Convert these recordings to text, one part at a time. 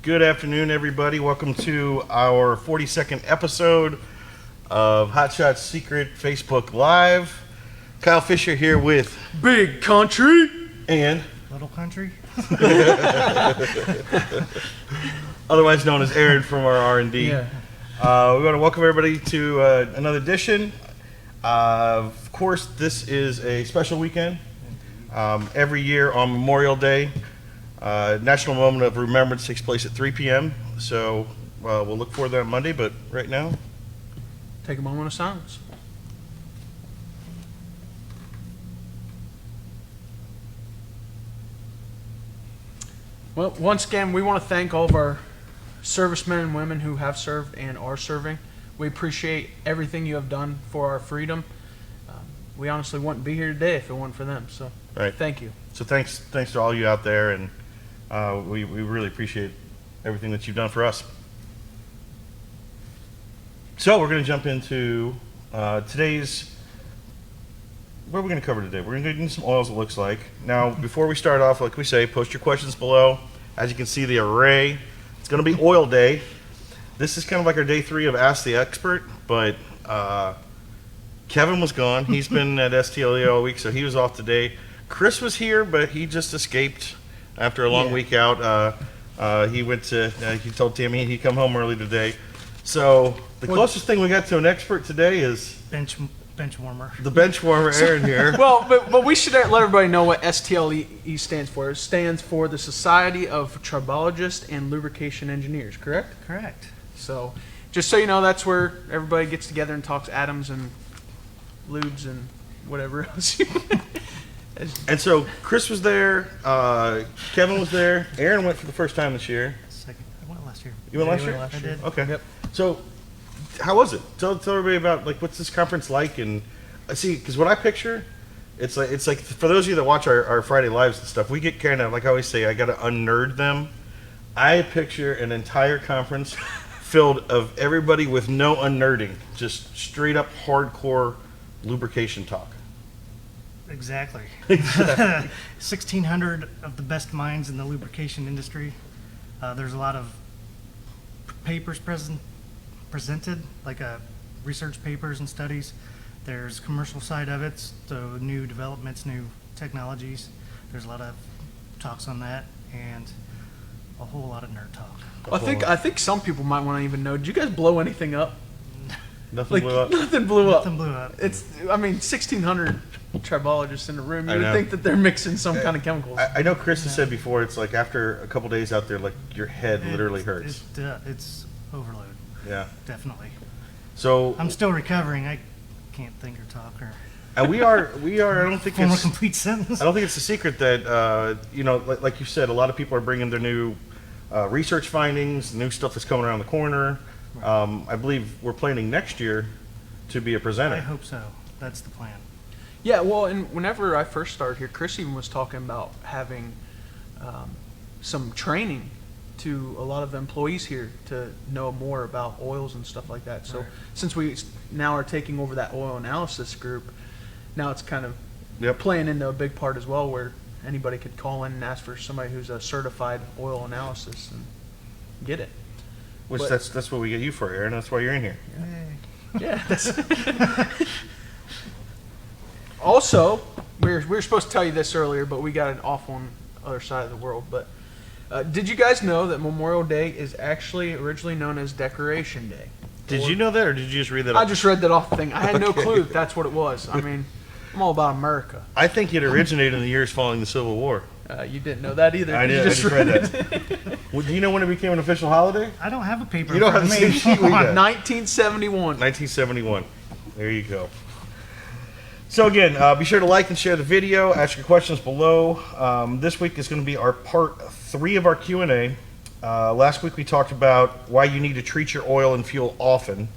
Good afternoon, everybody. Welcome to our 42nd episode of Hot Shots Secret Facebook Live. Kyle Fisher here with Big Country and Little Country, otherwise known as Aaron from our R&D. Yeah. We want to welcome everybody to another edition. Of course, this is a special weekend. Every year on Memorial Day, National Moment of Remembrance takes place at 3 p.m. So we'll look forward to that on Monday, but right now, Take a moment of silence. Well, once again, we want to thank all of our servicemen and women who have served and are serving. We appreciate everything you have done for our freedom. We honestly wouldn't be here today if it weren't for them. So, right. Thank you. So thanks to all you out there, and we really appreciate everything that you've done for us. So we're going to jump into today's. What are we going to cover today? We're going to get into some oils, it looks like. Now, before we start off, like we say, post your questions below. As you can see, the array. It's going to be oil day. This is kind of like our day 3 of Ask the Expert, but Kevin was gone. He's been at STLE all week, so he was off today. Chris was here, but he just escaped after a long week out. He went to. He told Tammy he'd come home early today. So the closest thing we got to an expert today is bench warmer. the bench warmer Aaron here. Well, but we should let everybody know what STLE stands for. It stands for the Society of Tribologists and Lubrication Engineers, correct? Correct. So, just so you know, that's where everybody gets together and talks atoms and lubes and whatever else. And so Chris was there, Kevin was there, Aaron went for the first time this year. Second. I went last year. You went last year? I did. Okay. Yep. So, how was it? Tell everybody about like what's this conference like, and see, because what I picture, it's like for those of you that watch our Friday lives and stuff, we get kind of like I always say, I got to unnerd them. I picture an entire conference filled of everybody with no unnerding, just straight up hardcore lubrication talk. Exactly. 1,600 of the best minds in the lubrication industry. There's a lot of papers presented, like research papers and studies. There's commercial side of it, so new developments, new technologies. There's a lot of talks on that, and a whole lot of nerd talk. I think some people might want to even know. Did you guys blow anything up? Nothing blew up. Nothing blew up. Nothing blew up. 1,600 tribologists in a room. I You would know. think that they're mixing some kind of chemicals. I know Chris has said before, it's like after a couple days out there, like your head literally hurts. It's overload, Yeah. definitely. So I'm still recovering. I can't think or talk or and we are. I don't think form a it's. complete sentence. I don't think it's a secret that like you said, a lot of people are bringing their new research findings, new stuff that's coming around the corner. I believe we're planning next year to be a presenter. I hope so. That's the plan. Yeah, well, and whenever I first started here, Chris even was talking about having some training to a lot of the employees here to know more about oils and stuff like that. So Right. since we now are taking over that oil analysis group, now it's kind of Yep. playing into a big part as well, where anybody could call in and ask for somebody who's a certified oil analysis and get it. Which But- that's what we get you for, Aaron. That's why you're in here. Yeah. Also, we were supposed to tell you this earlier, but we got it off on the other side of the world. But did you guys know that Memorial Day is actually originally known as Decoration Day? Did you know that, or did you just read that? I off? just read that off the thing. I had no Okay. clue that that's what it was. I mean, I'm all about America. I think it originated in the years following the Civil War. You didn't know that either. I You did. I just read that. Well, do you know when it became an official holiday? I don't have a paper. You don't in have front the of me. same sheet we got. 1971. 1971. There you go. So again, be sure to like and share the video. Ask your questions below. This week is going to be our part 3 of our Q&A. Last week we talked about why you need to treat your oil and fuel often.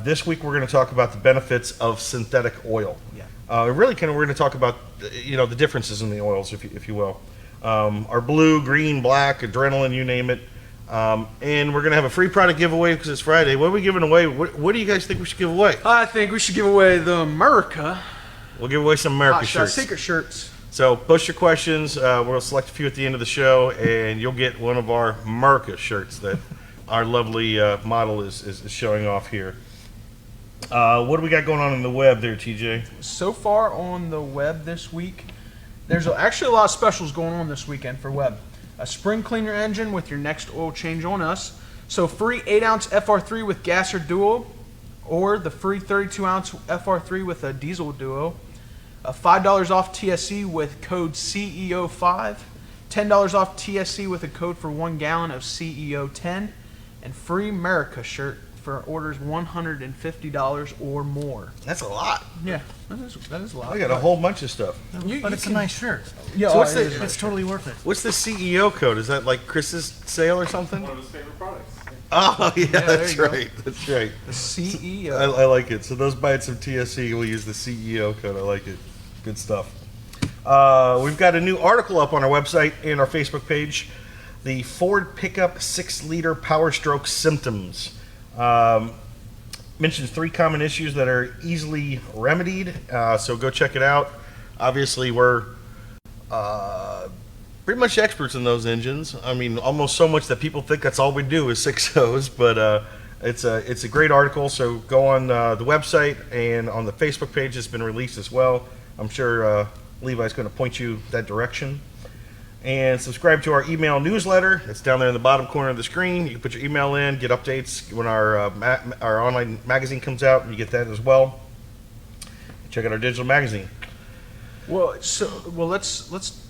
This week we're going to talk about the benefits of synthetic oil. Yeah. Really, we're going to talk about the differences in the oils, if you will. Our blue, green, black, adrenaline, you name it. And we're going to have a free product giveaway because it's Friday. What are we giving away? What do you guys think we should give away? I think we should give away the Merica We'll give away some Merica Hot Shot shirts. Secret shirts. So post your questions. We'll select a few at the end of the show, and you'll get one of our Merica shirts that our lovely model is showing off here. What do we got going on in the web there, TJ? So far on the web this week, there's actually a lot of specials going on this weekend for web. A spring cleaner engine with your next oil change on us. So free 8-ounce FR3 with gas or duo, or the free 32-ounce FR3 with a diesel duo. $5 off TSC with code CEO5. $10 off TSC with a code for 1 gallon of CEO10. And free Merica shirt for orders $150 or more. That's a lot. Yeah, that is a lot. I got a whole bunch of stuff. But it's a nice shirt. Yeah, So what's it the- is a nice It's totally worth it. What's the CEO code? Is that like Chris's sale or something? One of his favorite products. Oh, yeah, there that's you go. right. That's right. The CEO. I like it. So those buying some TSC will use the CEO code. I like it. Good stuff. We've got a new article up on our website and our Facebook page. The Ford Pickup 6-liter Power Stroke Symptoms. Mentions 3 common issues that are easily remedied. So go check it out. Obviously, we're pretty much experts in those engines. I mean, almost so much that people think that's all we do is 6.0s, but it's a great article. So go on the website and on the Facebook page. It's been released as well. I'm sure Levi's going to point you that direction. And subscribe to our email newsletter. It's down there in the bottom corner of the screen. You can put your email in, get updates when our online magazine comes out. You get that as well. Check out our digital magazine. Well, let's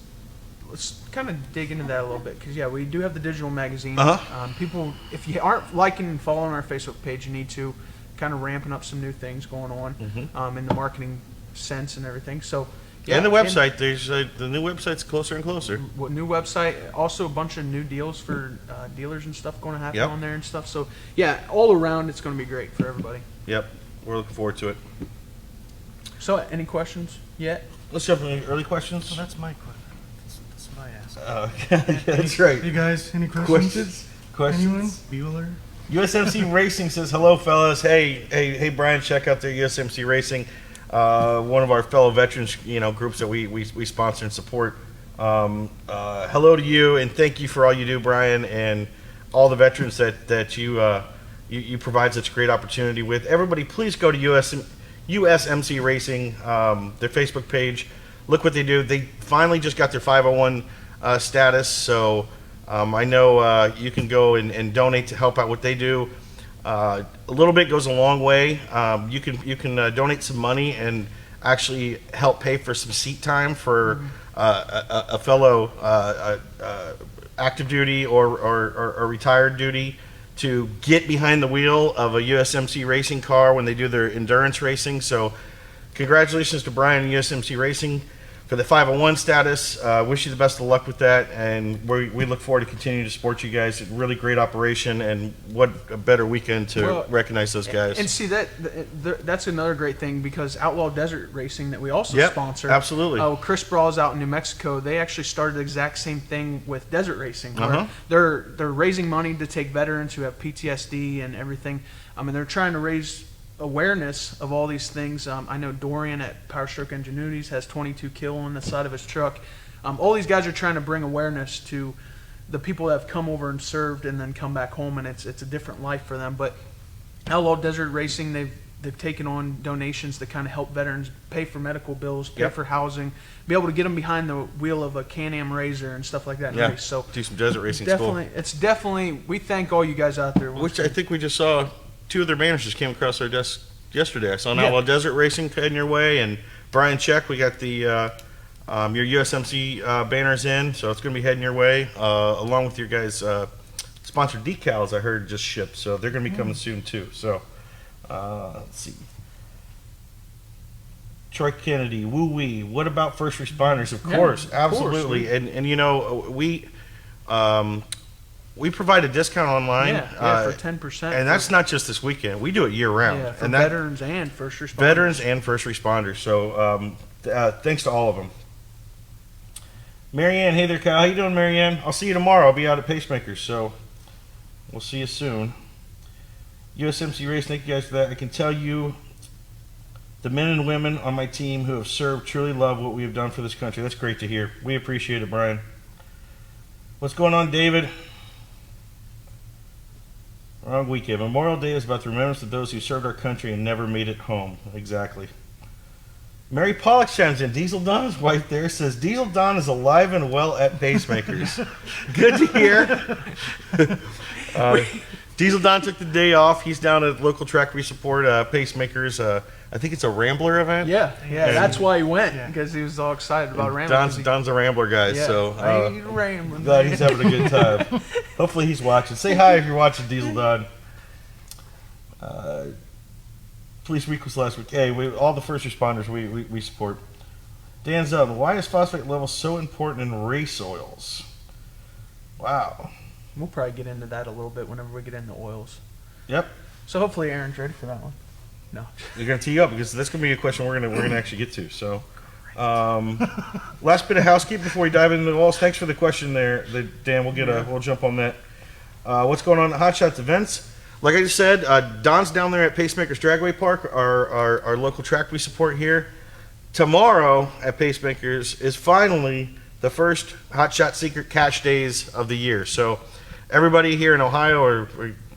kind of dig into that a little bit, because we do have the digital magazine. People, if you aren't liking and following our Facebook page, you need to kind of ramping up some new things going on in the marketing sense and everything. So. Yeah, and the website, there's the new website's closer and closer. New website, also a bunch of new deals for dealers and stuff going to happen Yep. on there and stuff. So all around it's going to be great for everybody. Yep, we're looking forward to it. So any questions yet? Let's jump into early questions. So that's my question. That's what I asked. That's right. You guys, any questions? Anyone? Questions? Bueller? USMC Racing says, hello, fellas. Hey, Brian, check out their USMC Racing. One of our fellow veterans, groups that we sponsor and support. Hello to you, and thank you for all you do, Brian, and all the veterans that you provide such a great opportunity with. Everybody, please go to USMC Racing, their Facebook page. Look what they do. They finally just got their 501 status, so I know you can go and donate to help out what they do. A little bit goes a long way. You can donate some money and actually help pay for some seat time for a fellow active duty or retired duty to get behind the wheel of a USMC racing car when they do their endurance racing. So congratulations to Brian and USMC Racing for the 501 status. Wish you the best of luck with that, and we look forward to continuing to support you guys. A really great operation, and what a better weekend to recognize those guys. And see that's another great thing, because Outlaw Desert Racing that we also sponsor. Absolutely. Chris Braw's out in New Mexico. They actually started the exact same thing with desert racing. Where they're raising money to take veterans who have PTSD and everything. And they're trying to raise awareness of all these things. I know Dorian at Power Stroke Ingenuities has 22 kill on the side of his truck. All these guys are trying to bring awareness to the people that have come over and served and then come back home, and it's a different life for them. But Outlaw Desert Racing, they've taken on donations to kind of help veterans pay for medical bills, pay for housing, be able to get them behind the wheel of a Can-Am Razor and stuff like that. Yeah, race. So do some desert racing. It's definitely we thank all you guys out there. Which I think we just saw. 2 of their banners just came across our desk yesterday. I saw Outlaw Desert Racing heading your way, and Brian Check. We got the your USMC banners in, so it's going to be heading your way, along with your guys' sponsored decals. I heard just shipped, so they're going to be coming soon too. So let's see. Troy Kennedy, woo wee. What about first responders? Of course, absolutely. And we provide a discount online. For 10%. And that's not just this weekend. We do it year round. Yeah, for and veterans and first responders. Veterans and first responders. So thanks to all of them. Marianne, hey there, Kyle. How you doing, Marianne? I'll see you tomorrow. I'll be out at Pacemakers, so we'll see you soon. USMC Race, thank you guys for that. I can tell you The men and women on my team who have served truly love what we have done for this country. That's great to hear. We appreciate it, Brian. What's going on, David? Wrong weekend. Memorial Day is about the remembrance of those who served our country and never made it home. Exactly. Mary Pollock chimes in. Diesel Don's wife there says, Diesel Don is alive and well at Pacemakers. Good to hear. Diesel Don took the day off. He's down at local track we support, Pacemakers. I think it's a Rambler event. Yeah, And that's why he went, because he was all excited about Rambler. Don's a Rambler guy, Yeah. so He's rambling, glad man. he's having a good time. Hopefully he's watching. Say hi if you're watching, Diesel Don. Police week was last week. Hey, all the first responders we support. Dan Zub, why is phosphate level so important in race oils? Wow. We'll probably get into that a little bit whenever we get into oils. Yep. So hopefully Aaron's ready for that one. No. We're gonna tee you up because that's gonna be a question we're gonna actually get to. So, last bit of housekeeping before we dive into the oils. Thanks for the question there, Dan. We'll jump on that. What's going on at Hot Shots events? Like I just said, Don's down there at Pacemakers Dragway Park, our local track we support here. Tomorrow at Pacemakers is finally the first Hot Shot Secret Cash Days of the year. So everybody here in Ohio,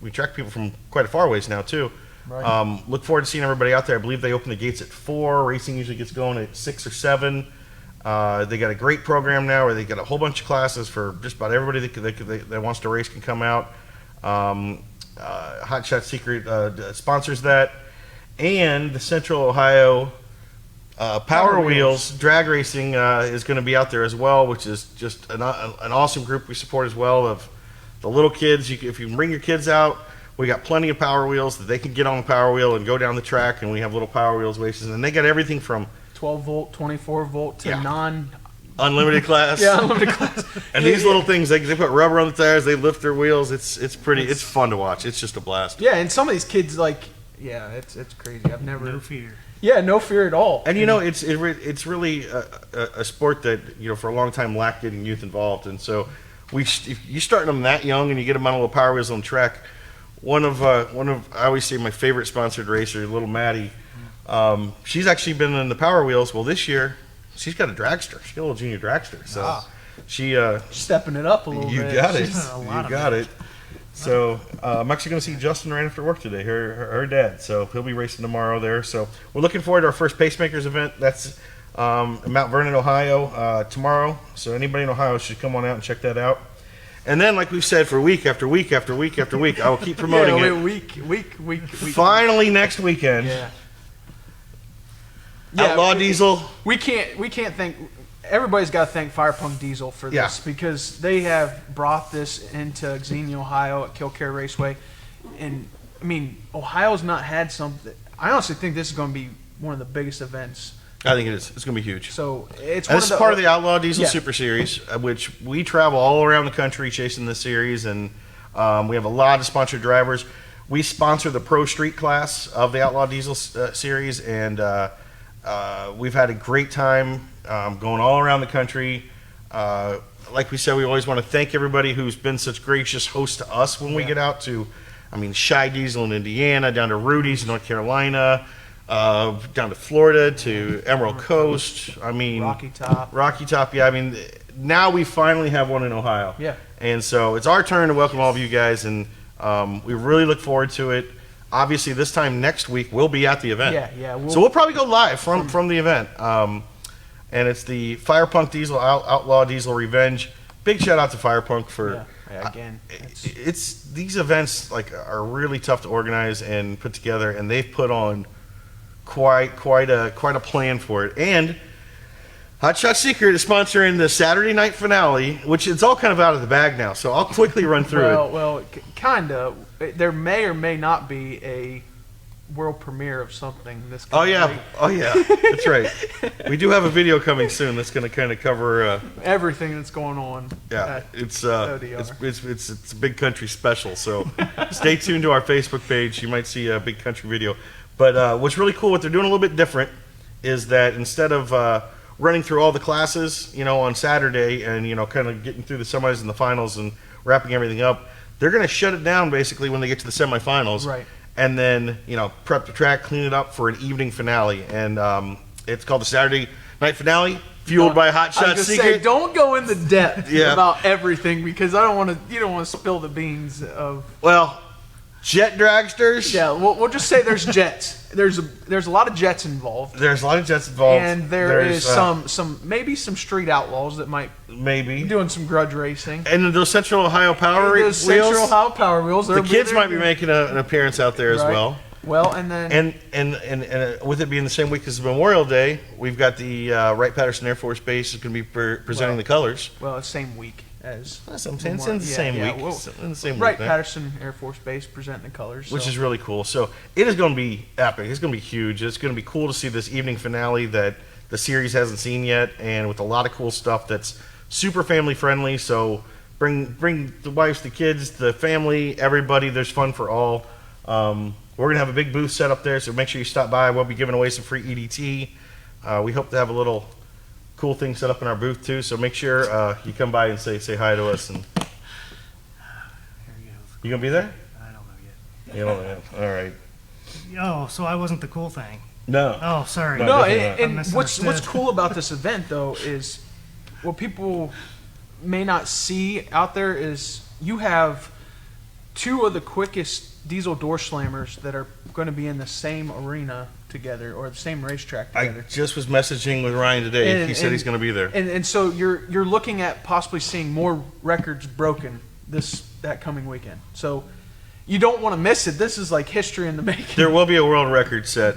we track people from quite a far ways now too. Right. Look forward to seeing everybody out there. I believe they open the gates at 4. Racing usually gets going at 6 or 7. They got a great program now where they got a whole bunch of classes for just about everybody that wants to race can come out. Hot Shot Secret sponsors that, and the Central Ohio Power Wheels drag racing is going to be out there as well, which is just an awesome group we support as well of the little kids. If you can bring your kids out, we got plenty of Power Wheels that they can get on the Power Wheel and go down the track, and we have little Power Wheels races, and they got everything from 12 volt, 24 volt to Yeah. unlimited class. unlimited class. And these little things, they put rubber on the tires, they lift their wheels. It's fun to watch. It's just a blast. Yeah, and some of these kids it's crazy. I've never No fear. Yeah, no fear at all. And it's really a sport that for a long time lacked getting youth involved, and so if you start them that young and you get them on a little Power Wheels on track. One of I always say my favorite sponsored racer, little Maddie. She's actually been in the Power Wheels. Well, this year she's got a dragster. She's got a little junior dragster. So she stepping it up a little you bit. got it. She's a lot You of got it. So I'm actually going to see Justin right after work today, her dad. So he'll be racing tomorrow there. So we're looking forward to our first Pacemakers event. That's in Mount Vernon, Ohio, tomorrow. So anybody in Ohio should come on out and check that out. And then, like we've said, for week after week after week after week, I will keep promoting it. Week. Finally, next weekend, Yeah. Outlaw Diesel. We can't thank. Everybody's got to thank Firepunk Diesel for this because they have brought this into Xenia, Ohio at Killcare Raceway, and I mean Ohio's not had something. I honestly think this is going to be one of the biggest events. I think it is. It's going to be huge. So it's And this is part of the Outlaw Diesel Yeah. Super Series, which we travel all around the country chasing this series, and we have a lot of sponsored drivers. We sponsor the Pro Street class of the Outlaw Diesel Series, and we've had a great time going all around the country. Like we said, we always want to thank everybody who's been such gracious hosts to us when we get out to, Shy Diesel in Indiana, down to Rudy's in North Carolina, down to Florida, to Emerald Coast. Rocky Top. Yeah, now we finally have one in Ohio. Yeah. And so it's our turn to welcome all of you guys, and we really look forward to it. Obviously, this time next week, we'll be at the event. Yeah. So we'll probably go live from the event. And it's the Firepunk Diesel Outlaw Diesel Revenge. Big shout out to Firepunk for again. it's these events are really tough to organize and put together, and they've put on quite a plan for it. And Hot Shot Secret is sponsoring the Saturday night finale, which it's all kind of out of the bag now. So I'll quickly run through it. Well, kind of. There may or may not be a world premiere of something this. Oh yeah, that's right. We do have a video coming soon that's going to kind of cover everything that's going on. Yeah, at it's ODR. it's a Big Country special. So stay tuned to our Facebook page. You might see a Big Country video. But what's really cool, what they're doing a little bit different, is that instead of running through all the classes, on Saturday and kind of getting through the semis and the finals and wrapping everything up, they're going to shut it down basically when they get to the semifinals. Right. and then prep the track, clean it up for an evening finale, and it's called the Saturday night finale, fueled by Hot I Shot was gonna Secret. say, don't go into depth Yeah. about everything because I don't want to. You don't want to spill the beans of. Well, jet dragsters. Yeah, we'll just say there's jets. There's a lot of jets involved, There's a lot of jets involved, and there's some some maybe some street outlaws that might maybe be doing some grudge racing. and then those Central Ohio Power Those wheels. Central Ohio Power Wheels. The kids might be making an appearance out there as Right. well. Well, and then And with it being the same week as Memorial Day, we've got the Wright-Patterson Air Force Base is going to be presenting the colors. well, it's same week as. That's what I'm saying. It's in the same week. Well, It's in the same Right, week, man. Patterson Air Force Base presenting the colors, Which so. is really cool. So it is going to be epic. It's going to be huge. It's going to be cool to see this evening finale that the series hasn't seen yet, and with a lot of cool stuff that's super family friendly. So bring the wives, the kids, the family, everybody. There's fun for all. We're going to have a big booth set up there, so make sure you stop by. We'll be giving away some free EDT. We hope to have a little cool thing set up in our booth too. So make sure you come by and say hi to us. And Here you go. you gonna be there? I don't know yet. You don't know. All right. Oh, so I wasn't the cool thing. No. Oh, sorry. No, No, definitely and not. what's Misunderstood. cool about this event though is what people may not see out there is you have two of the quickest diesel door slammers that are going to be in the same arena together or the same racetrack I together. just was messaging with Ryan today. And- He said and- he's going to be there. And so you're looking at possibly seeing more records broken that coming weekend. So you don't want to miss it. This is like history in the making. There will be a world record set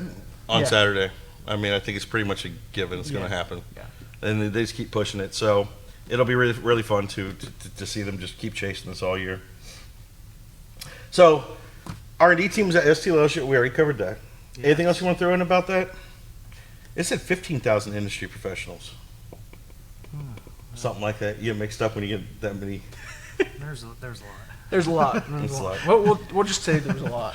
on Yeah. Saturday. I mean, I think it's pretty much a given. It's going to Yeah. happen. Yeah. And they just keep pushing it. So it'll be really, really fun to see them just keep chasing this all year. So R&D team was at STL show. We already covered that. Anything else you want to throw in about that? It said 15,000 industry professionals. Something like that. You get mixed up when you get that many. There's a lot. There's a lot. That's a lot. We'll just say there's a lot.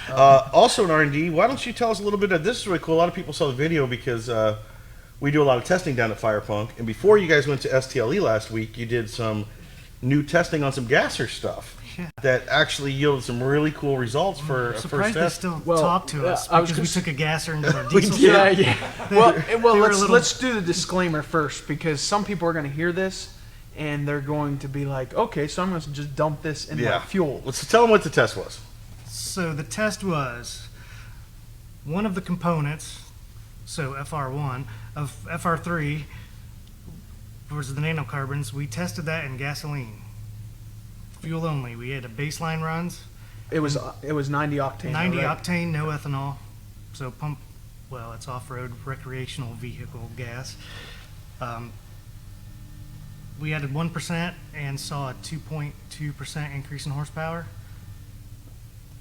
Also in R&D, why don't you tell us a little bit of this? Is really cool. A lot of people saw the video because we do a lot of testing down at Firepunk. And before you guys went to STLE last week, you did some new testing on some gasser stuff Yeah. that actually yielded some really cool results for I'm a first surprised they test. still Well, talk to yeah, us I was because we gonna took a gasser into our We diesel did. shop. Yeah. Well, they were a little- let's do the disclaimer first because some people are going to hear this and they're going to be like, okay, so I'm going to just dump this in my fuel. Let's tell them what the test was. So the test was one of the components, so FR1 of FR3 was the nanocarbons. We tested that in gasoline, fuel only. We had a baseline runs, It was 90 octane. 90 right? octane, no ethanol. So pump, well, it's off-road recreational vehicle gas. We added 1% and saw a 2.2% increase in horsepower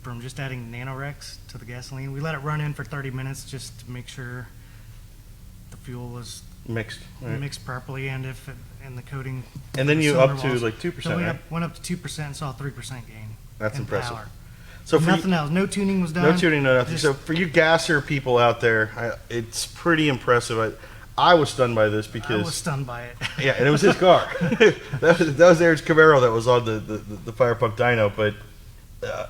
from just adding nanorex to the gasoline. We let it run in for 30 minutes just to make sure the fuel was Mixed. Right. mixed properly and if and the coating. And then the you cylinder up to walls. like 2%, So we right? went up to 2% and saw a 3% gain. That's in impressive. Power. So for Nothing else. No tuning was done. no tuning, no nothing. Just- So for you gasser people out there, it's pretty impressive. I was stunned by this I because was stunned by it. yeah, and it was his car. that was Eric's Camaro that was on the Firepunk dyno. But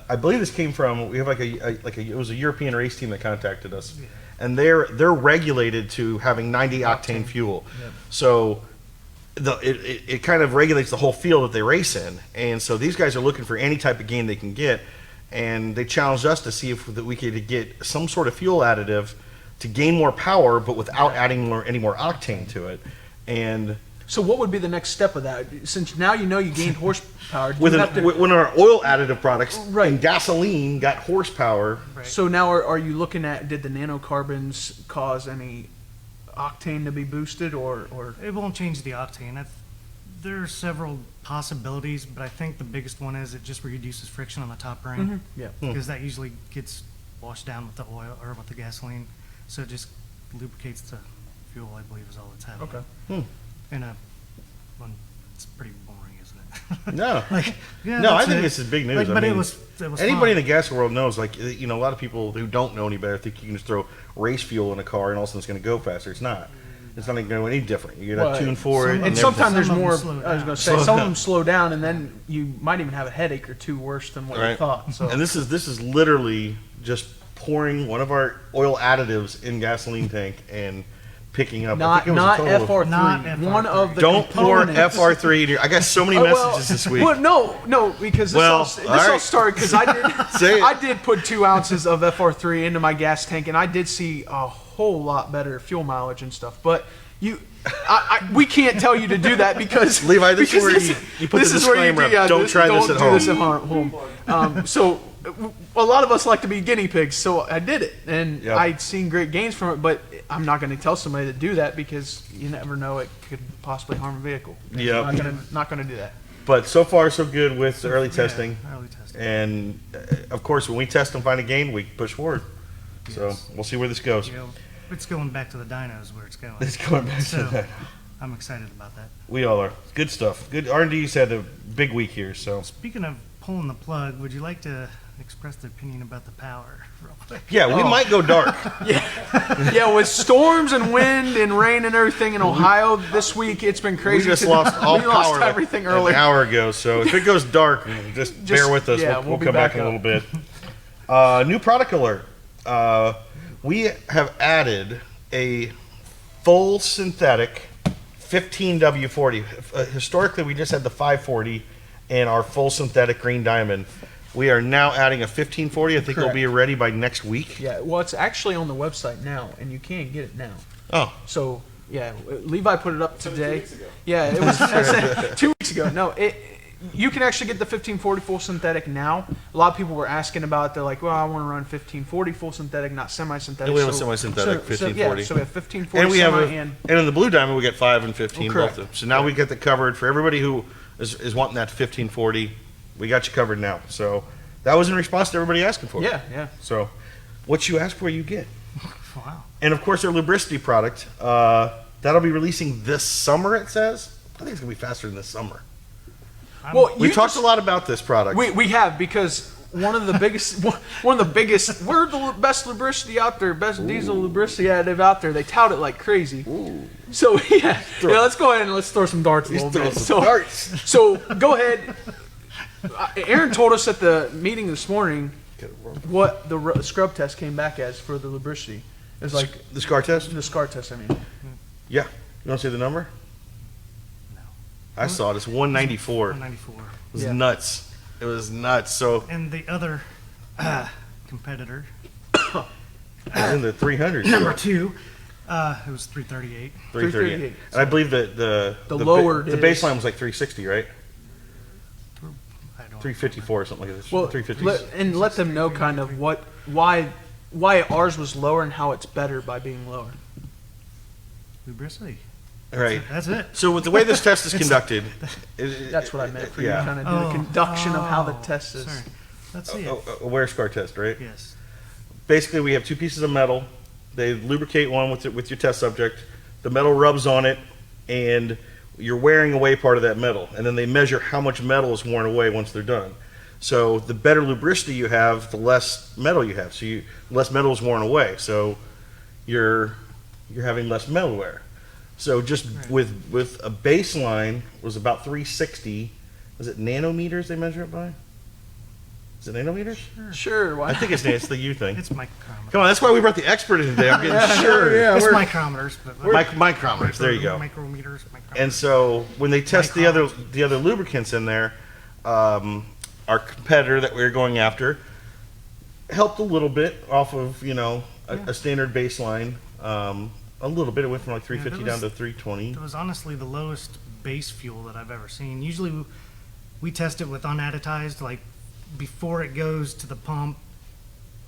I believe this came from we have it was a European race team that contacted us, Yeah. and they're regulated to having 90 octane fuel. Yep. So it kind of regulates the whole field that they race in, and so these guys are looking for any type of gain they can get, and they challenged us to see if that we could get some sort of fuel additive to gain more power, but without adding any more octane to it. And So what would be the next step of that? Since now you know you gained horsepower, do with you have to, when our oil additive products Right. and gasoline got horsepower, Right. so now are you looking at did the nanocarbons cause any octane to be boosted or It won't change the octane. There are several possibilities, but I think the biggest one is it just reduces friction on the top ring yeah. because that usually gets washed down with the oil or with the gasoline, so it just lubricates the fuel. I believe is all it's having. Okay. It's pretty boring, isn't it? no. Like, yeah, No, I that's think it. this is big news. Like, I but mean, it was anybody in fun. the gas world knows, like, a lot of people who don't know any better think you can just throw race fuel in a car and all of a sudden it's going to go faster. It's not. It's not going to go any different. You're going Well, to tune for it. some- And Yeah, sometimes there's some of them more. slow I was down. going to say Slow some down. of them slow down, and then you might even have a headache or two worse than what you Right. thought. So And this is literally just pouring one of our oil additives in gasoline tank and picking up. I Not think it was a not total of- FR3. Not One FR3. of the Don't pour components. FR3 in your. I got so many messages this week. Well, no, because this Well, all, this all right. all started because I Say did it. I did put 2 ounces of FR3 into my gas tank, and I did see a whole lot better fuel mileage and stuff. But we can't tell you to do that because Levi, this is because where you put the this is where you disclaimer do- up. Don't try this at Don't do this at home. So a lot of us like to be guinea pigs, so I did it, and Yep. I'd seen great gains from it. But I'm not going to tell somebody to do that because you never know, it could possibly harm a vehicle. Yep. Not gonna do that. But so far, so good with the early testing. Yeah, early testing. And of course, when we test and find a gain, we push forward. So Yes. we'll see where this goes. You know, it's going back to the dynos where it's going. It's going back to So that. I'm excited about that. We all are. Good stuff. Good. R&D's had a big week here. So Speaking of pulling the plug, would you like to express the opinion about the power real quick? yeah, we might go dark. Yeah, with storms and wind and rain and everything in Ohio this week, it's been We crazy. just lost all we power lost like everything an earlier. hour ago. So if it goes dark, just bear with us. yeah, we'll we'll be come back back in a up. little bit. New product alert. We have added a full synthetic 15W40. Historically, we just had the 540 and our full synthetic green diamond. We are now adding a 1540. I think it'll be ready by next week. Yeah, well, it's actually on the website now, and you can get it now. Oh, So, yeah, Levi put it up today. 2 weeks ago. Yeah, it was 2 weeks ago. No, you can actually get the 1540 full synthetic now. A lot of people were asking about it. They're like, well, I want to run 1540 full synthetic, not semi-synthetic. And we have a semi-synthetic 1540. So we have 1540 and we have semi and in the blue diamond we get 5 and 15 correct. both of them. So now we get the covered for everybody who is wanting that 1540. We got you covered now. So that was in response to everybody asking for it. Yeah. So what you ask for, you get. Wow. And of course, our lubricity product that'll be releasing this summer. It says. I think it's gonna be faster than this summer. Well, We you talked just- a lot about this product. We have, because one of the biggest we're the best lubricity out there, best diesel lubricity additive out there. They tout it like crazy. So yeah, let's go ahead and let's throw some darts a little throw bit. some darts. So go ahead. Aaron told us at the meeting this morning what the scrub test came back as for the lubricity. It was like The SCAR test. the SCAR test. I mean, Yeah. You want to see the number? No. I saw it. It's 194. 194. It was Yeah. nuts. It was nuts. So And the other competitor, it was in the 300s. number 2, it was 338. 338. And I believe that the lower the is- baseline was like 360, right? I don't 354 or something like that. well, 350. let them know kind of why ours was lower and how it's better by being lower. lubricity. Right. That's it. So with the way this test is conducted, That's what I meant for you yeah. to kind of do the conduction of how the test is. Sorry. Let's see it. A wear scar test, right? Yes. Basically, we have 2 pieces of metal. They lubricate one with your test subject. The metal rubs on it, and you're wearing away part of that metal. And then they measure how much metal is worn away once they're done. So the better lubricity you have, the less metal you have. So less metal is worn away. So you're having less metal wear. So just Right. with a baseline was about 360. Was it nanometers they measure it by? Is it nanometers? Sure, why? I think it's the U thing. It's micrometers. Come on, that's why we brought the expert in today. I'm getting sure. yeah. It's we're- micrometers, but Micrometers. There you go. Micrometers. And so when they test the Micrometers. other lubricants in there, our competitor that we were going after helped a little bit off of a standard baseline. A little bit. It went from like 350 down to 320. It was honestly the lowest base fuel that I've ever seen. Usually we test it with unadditized, like before it goes to the pump,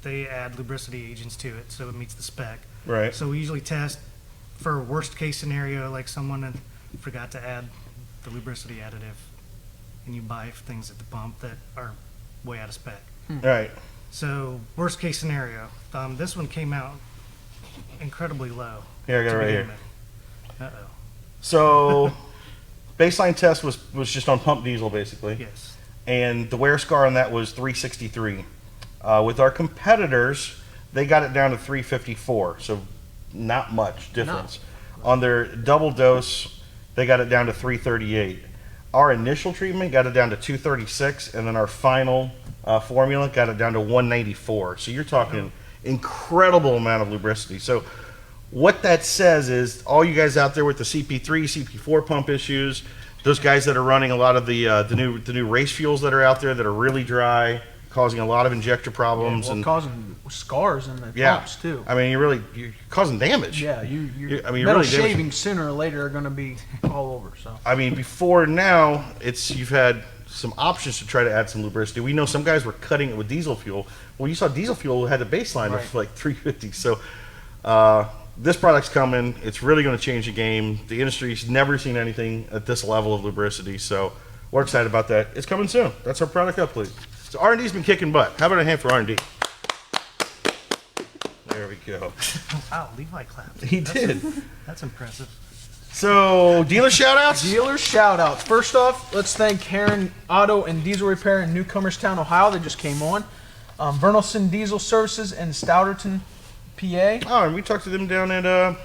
they add lubricity agents to it so it meets the spec. Right. So we usually test for worst case scenario, like someone had forgot to add the lubricity additive, and you buy things at the pump that are way out of spec. Right. So worst case scenario, this one came out incredibly low. Here, I got it to right begin here. with. Uh-oh. So baseline test was just on pump diesel basically. Yes. And the wear scar on that was 363. With our competitors, they got it down to 354, so not much difference. On their double dose, they got it down to 338. Our initial treatment got it down to 236, and then our final formula got it down to 194. So you're talking incredible amount of lubricity. So what that says is all you guys out there with the CP3, CP4 pump issues, those guys that are running a lot of the new race fuels that are out there that are really dry, causing a lot of injector problems and causing scars in the yeah, pumps too. I mean, you're causing damage. Yeah, I mean, you're metal really shavings sooner or later are going to be all over. So I mean, before now, you've had some options to try to add some lubricity. We know some guys were cutting it with diesel fuel. Well, you saw diesel fuel had a baseline of like 350. So this product's coming. It's really going to change the game. The industry's never seen anything at this level of lubricity. So we're excited about that. It's coming soon. That's our product update. So R&D's been kicking butt. How about a hand for R&D? There we go. Wow, Levi clapped. He did. That's impressive. So, dealer shout-outs? dealer shout outs. First off, let's thank Heron Auto and Diesel Repair in Newcomerstown, Ohio. They just came on. Vernelson Diesel Services in Stouterton, PA. Oh, and we talked to them down at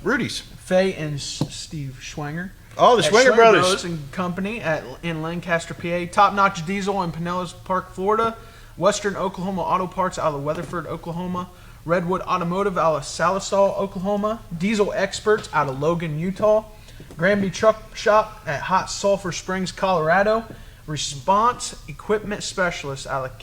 Rudy's. Faye and Steve Schwanger. Oh, the at Schwanger Brothers. and Company in Lancaster, PA. Top Notch Diesel in Pinellas Park, Florida. Western Oklahoma Auto Parts out of Weatherford, Oklahoma. Redwood Automotive out of Salisal, Oklahoma. Diesel Experts out of Logan, Utah. Granby Truck Shop at Hot Sulphur Springs, Colorado. Response Equipment Specialist out of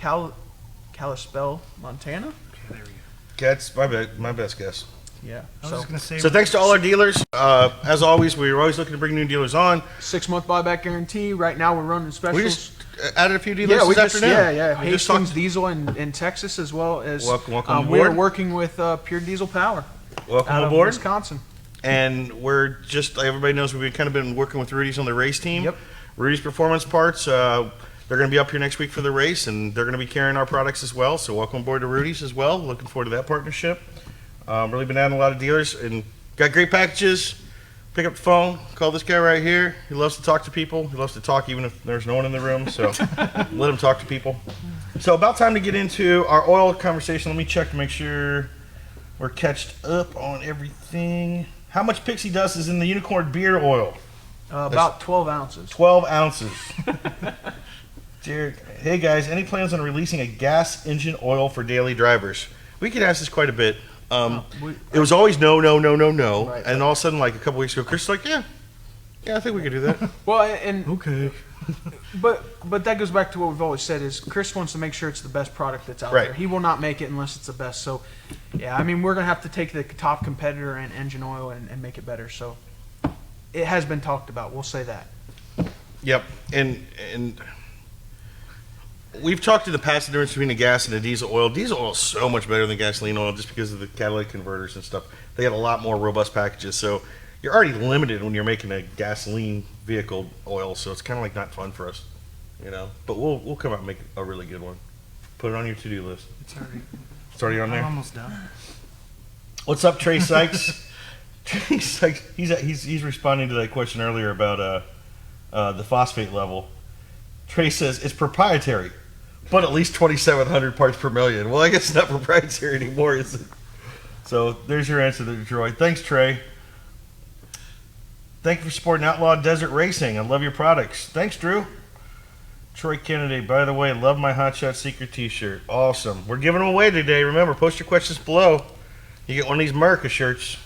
Kalispell, Montana. Okay, there we go. That's my best guess. Yeah. I was just going to say, So thanks to all our dealers. As always, we're always looking to bring new dealers on. 6-month buyback guarantee. Right now we're running specials. We just added a few dealers we this just, afternoon. yeah. We just Hastings talked. Diesel in Texas as well as Welcome we're aboard. working with Pure Diesel Power Welcome out of aboard. Wisconsin. And we're just, like everybody knows, we've kind of been working with Rudy's on the race team. Yep. Rudy's Performance Parts. They're going to be up here next week for the race, and they're going to be carrying our products as well. So welcome aboard to Rudy's as well. Looking forward to that partnership. Really been adding a lot of dealers and got great packages. Pick up the phone, call this guy right here. He loves to talk to people. He loves to talk even if there's no one in the room. So let him talk to people. So about time to get into our oil conversation. Let me check to make sure we're catched up on everything. How much pixie dust is in the Unicorn beer oil? About 12 ounces. 12 ounces. Dear, hey guys, any plans on releasing a gas engine oil for daily drivers? We get asked this quite a bit. It was always no. Right. And all of a sudden, like a couple weeks ago, Chris was like, yeah, I think we could do that. Well, and okay. but that goes back to what we've always said is Chris wants to make sure it's the best product that's out Right. there. He will not make it unless it's the best. So, yeah, I mean, we're going to have to take the top competitor in engine oil and make it better. So, it has been talked about. We'll say that. Yep, and we've talked in the past the difference between a gas and a diesel oil. Diesel oil is so much better than gasoline oil just because of the catalytic converters and stuff. They got a lot more robust packages, so you're already limited when you're making a gasoline vehicle oil. So it's kind of like not fun for us, you know. But we'll come out and make a really good one. Put it on your to-do list. It's already on I'm there. almost done. What's up, Trey Sykes? Trey Sykes, he's responding to that question earlier about the phosphate level. Trey says it's proprietary, but at least 2,700 parts per million. Well, I guess it's not proprietary anymore, is it? So there's your answer there, Troy. Thanks, Trey. Thank you for supporting Outlaw Desert Racing. I love your products. Thanks, Drew. Troy Kennedy, by the way, love my Hot Shot Secret t-shirt. Awesome. We're giving them away today. Remember, post your questions below. You get one of these Merica shirts.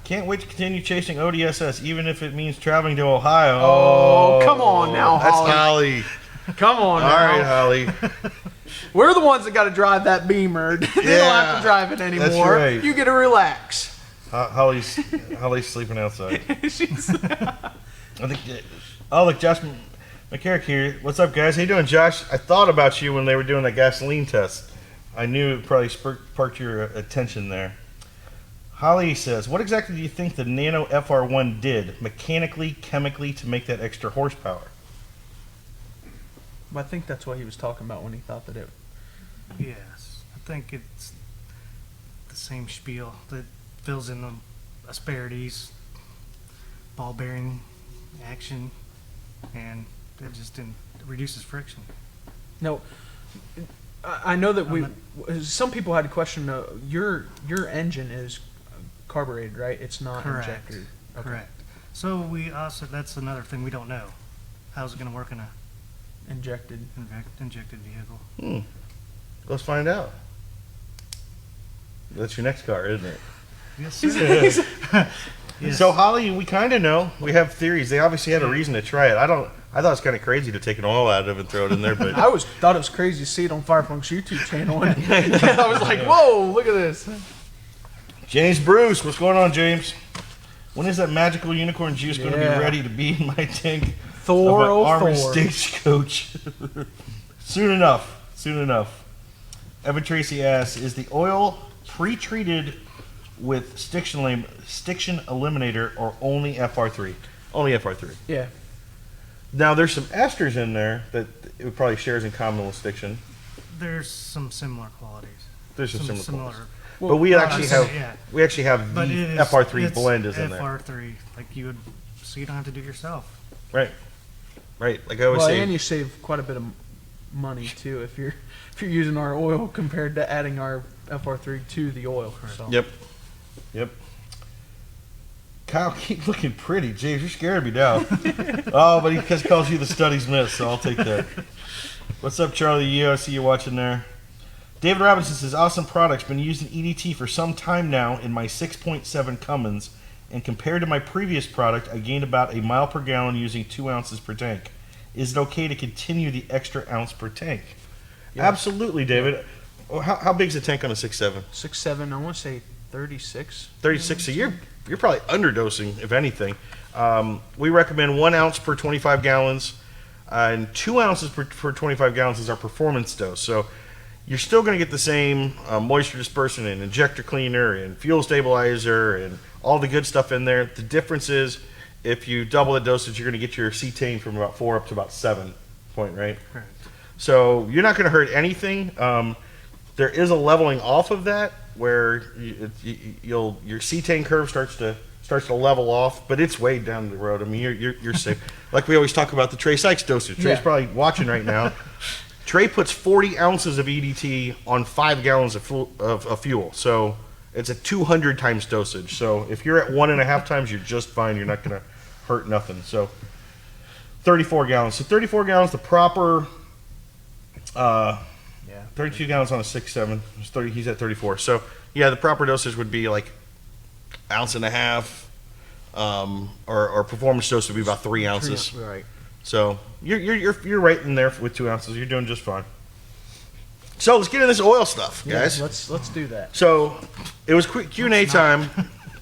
Can't wait to continue chasing ODSS, even if it means traveling to Ohio. Oh, come on now, That's Holly. Holly. Come on All now. right, Holly. We're the ones that got to drive that Beamer. They don't have to drive it anymore. that's right. You get to relax. Holly's sleeping outside. She's- I think. Oh, look, Josh McCarrick here. What's up, guys? How you doing, Josh? I thought about you when they were doing that gasoline test. I knew it probably sparked your attention there. Holly says, what exactly do you think the Nano FR1 did mechanically, chemically to make that extra horsepower? I think that's what he was talking about when he thought that it. Yes, I think it's the same spiel that fills in the asperities, ball bearing action, and it just reduces friction. No, I know that some people had a question. Your engine is carbureted, right? It's not Correct. injected. Okay. Correct. So we also, that's another thing we don't know. How's it going to work in a Injected. injected vehicle? Let's find out. That's your next car, isn't it? Yes, sir. Yes. So Holly, we kind of know. We have theories. They obviously had a reason to try it. I thought it's kind of crazy to take an oil out of it and throw it in there, but thought it was crazy to see it on Firepunk's YouTube channel, and I was like, "Whoa, look at this!" James Bruce, what's going on, James? When is that magical unicorn juice going to be ready to be in my tank? Thor, of my oh armored Thor. stagecoach. Soon enough. Soon enough. Evan Tracy asks, is the oil pre-treated with stiction eliminator or only FR3? Only FR3. Yeah. Now, there's some esters in there that it probably shares in common with stiction. There's some similar qualities. There's some similar qualities. Well, But we well, actually I'd have say, yeah. we actually have But the it is, FR3 it's blend is in there. FR3, like you would, so you don't have to do it yourself. Right. Right. Like I always Well, say. and you save quite a bit of money too if you're using our oil compared to adding our FR3 to the oil. So. Yep. Yep. Kyle, keep looking pretty. James, you're scaring me now. Oh, but he calls you the studies miss, so I'll take that. What's up, Charlie Yeo? I see you watching there. David Robinson says, awesome products. Been using EDT for some time now in my 6.7 Cummins, and compared to my previous product, I gained about a mile per gallon using 2 ounces per tank. Is it okay to continue the extra ounce per tank? Yeah. Absolutely, David. Oh, how big is a tank on a 6.7? 6.7, I want to say 36. 36. So you're probably underdosing, if anything. We recommend 1 ounce per 25 gallons, and 2 ounces per 25 gallons is our performance dose. So you're still going to get the same moisture dispersant and injector cleaner and fuel stabilizer and all the good stuff in there. The difference is if you double the dosage, you're going to get your cetane from about 4 up to about 7 point, right? Right. So you're not going to hurt anything. There is a leveling off of that where your cetane curve starts to level off, but it's way down the road. I mean, you're safe. Like we always talk about the Trey Sykes dosage. Trey's Yeah. probably watching right now. Trey puts 40 ounces of EDT on 5 gallons of fuel. So it's a 200 times dosage. So if you're at 1.5 times, you're just fine. You're not going to hurt nothing. So 34 gallons. So 34 gallons, the proper, 32 gallons on a 6.7. He's at 34. So yeah, the proper dosage would be like 1.5 ounces, or performance dose would be about 3 ounces. Right. So you're right in there with 2 ounces. You're doing just fine. So let's get into this oil stuff, guys. Yeah, let's do that. So it was quick Q&A time.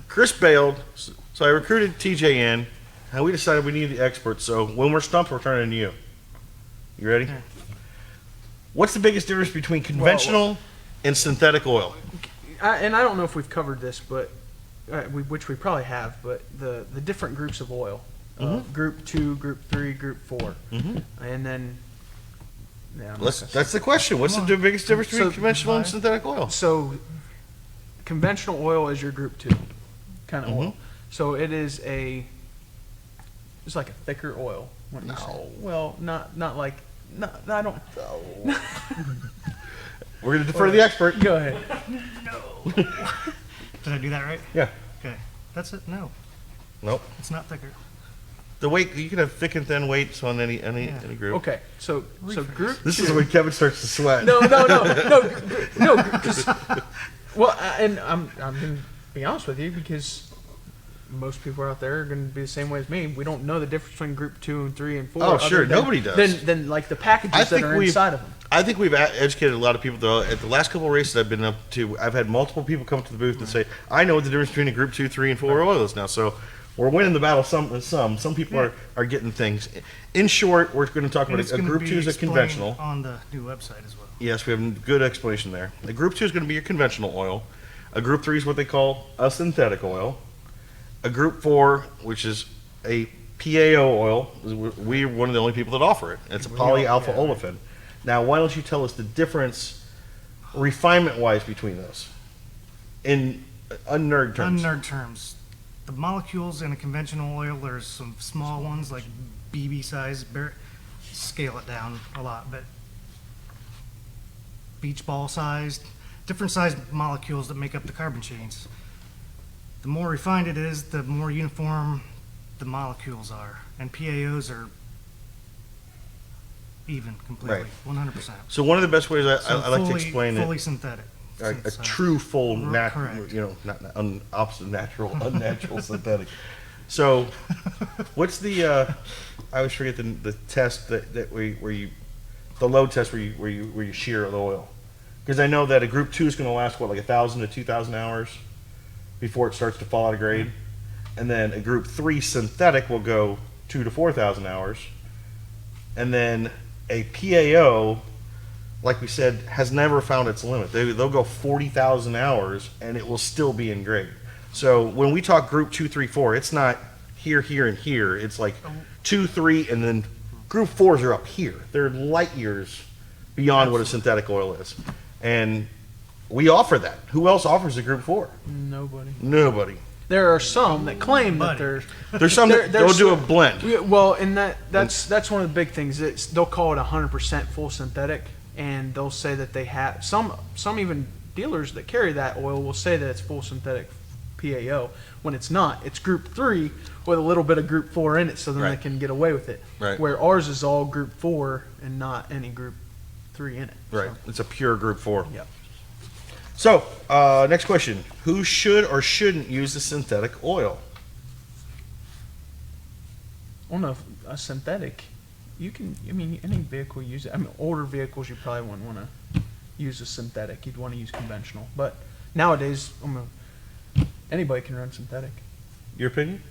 Chris bailed, so I recruited TJ in, and we decided we needed the experts. So when we're stumped, we're turning to you. You ready? Yeah. What's the biggest difference between conventional and synthetic oil? And I don't know if we've covered this, but which we probably have, but the different groups of oil. Group 2, Group 3, Group 4. And then... Yeah, That's the question. What's the biggest difference between So- conventional and synthetic oil? So, conventional oil is your Group 2 kind of oil. So it is it's like a thicker oil. What do you say? Well, not like, I don't. We're going to defer to the expert. Go ahead. Did I do that right? Yeah. Okay. That's it? No. Nope. It's not thicker. The weight, you can have thick and thin weights on any group. Okay, so Group This 2. is when Kevin starts to sweat. No, because and I'm going to be honest with you, because most people out there are going to be the same way as me. We don't know the difference between Group 2 and 3 and 4. Oh, other sure, than- nobody does. Than like the packages that are inside of them. I think we've educated a lot of people, though. At the last couple of races I've been up to, I've had multiple people come to the booth and say, I know what the difference between a Group 2, 3, and 4 oil is now. So we're winning the battle some people are getting things. In short, we're going to talk about It's a gonna Group be 2 is a explained conventional. on the new website as well. Yes, we have a good explanation there. A Group 2 is going to be your conventional oil. A Group 3 is what they call a synthetic oil. A Group 4, which is a PAO oil, we're one of the only people that offer it. It's a polyalpha olefin. Now, why don't you tell us the difference, refinement-wise, between those, in unnerd terms? Unnerd terms. The molecules in a conventional oil, there's some small ones like BB size, scale it down a lot, but beach ball sized, different sized molecules that make up the carbon chains. The more refined it is, the more uniform the molecules are. And PAOs are even completely, Right. 100%. So one of the best ways So I like to explain it, fully synthetic. a So- true full Correct. not opposite of natural, unnatural synthetic. So, what's the? I always forget the test the load test where you shear the oil, because I know that a group 2 is going to last like 1,000 to 2,000 hours before it starts to fall out of grade, and then a group 3 synthetic will go 2 to 4,000 hours, and then a PAO, like we said, has never found its limit. They'll go 40,000 hours and it will still be in grade. So when we talk group 2, 3, 4, it's not here, here, and here. It's like 2, 3, and then group 4s are up here. They're light years beyond what a synthetic oil is. And we offer that. Who else offers a group 4? Nobody. Nobody. There are some that claim that Buddy. they're. There's some that There's go do a some- blend. Yeah, well, and that's one of the big things. They'll call it 100% full synthetic, and they'll say that they have some even dealers that carry that oil will say that it's full synthetic PAO when it's not. It's group 3 with a little bit of group 4 in it, so then Right. they can get away with it. Right. Where ours is all group 4 and not any group 3 in it. Right. It's a pure group 4. So, yeah. So, next question. Who should or shouldn't use the synthetic oil? Well, no, a synthetic, you can. I mean, any vehicle use it. I mean, older vehicles you probably wouldn't want to use a synthetic. You'd want to use conventional. But nowadays, anybody can run synthetic. Your opinion?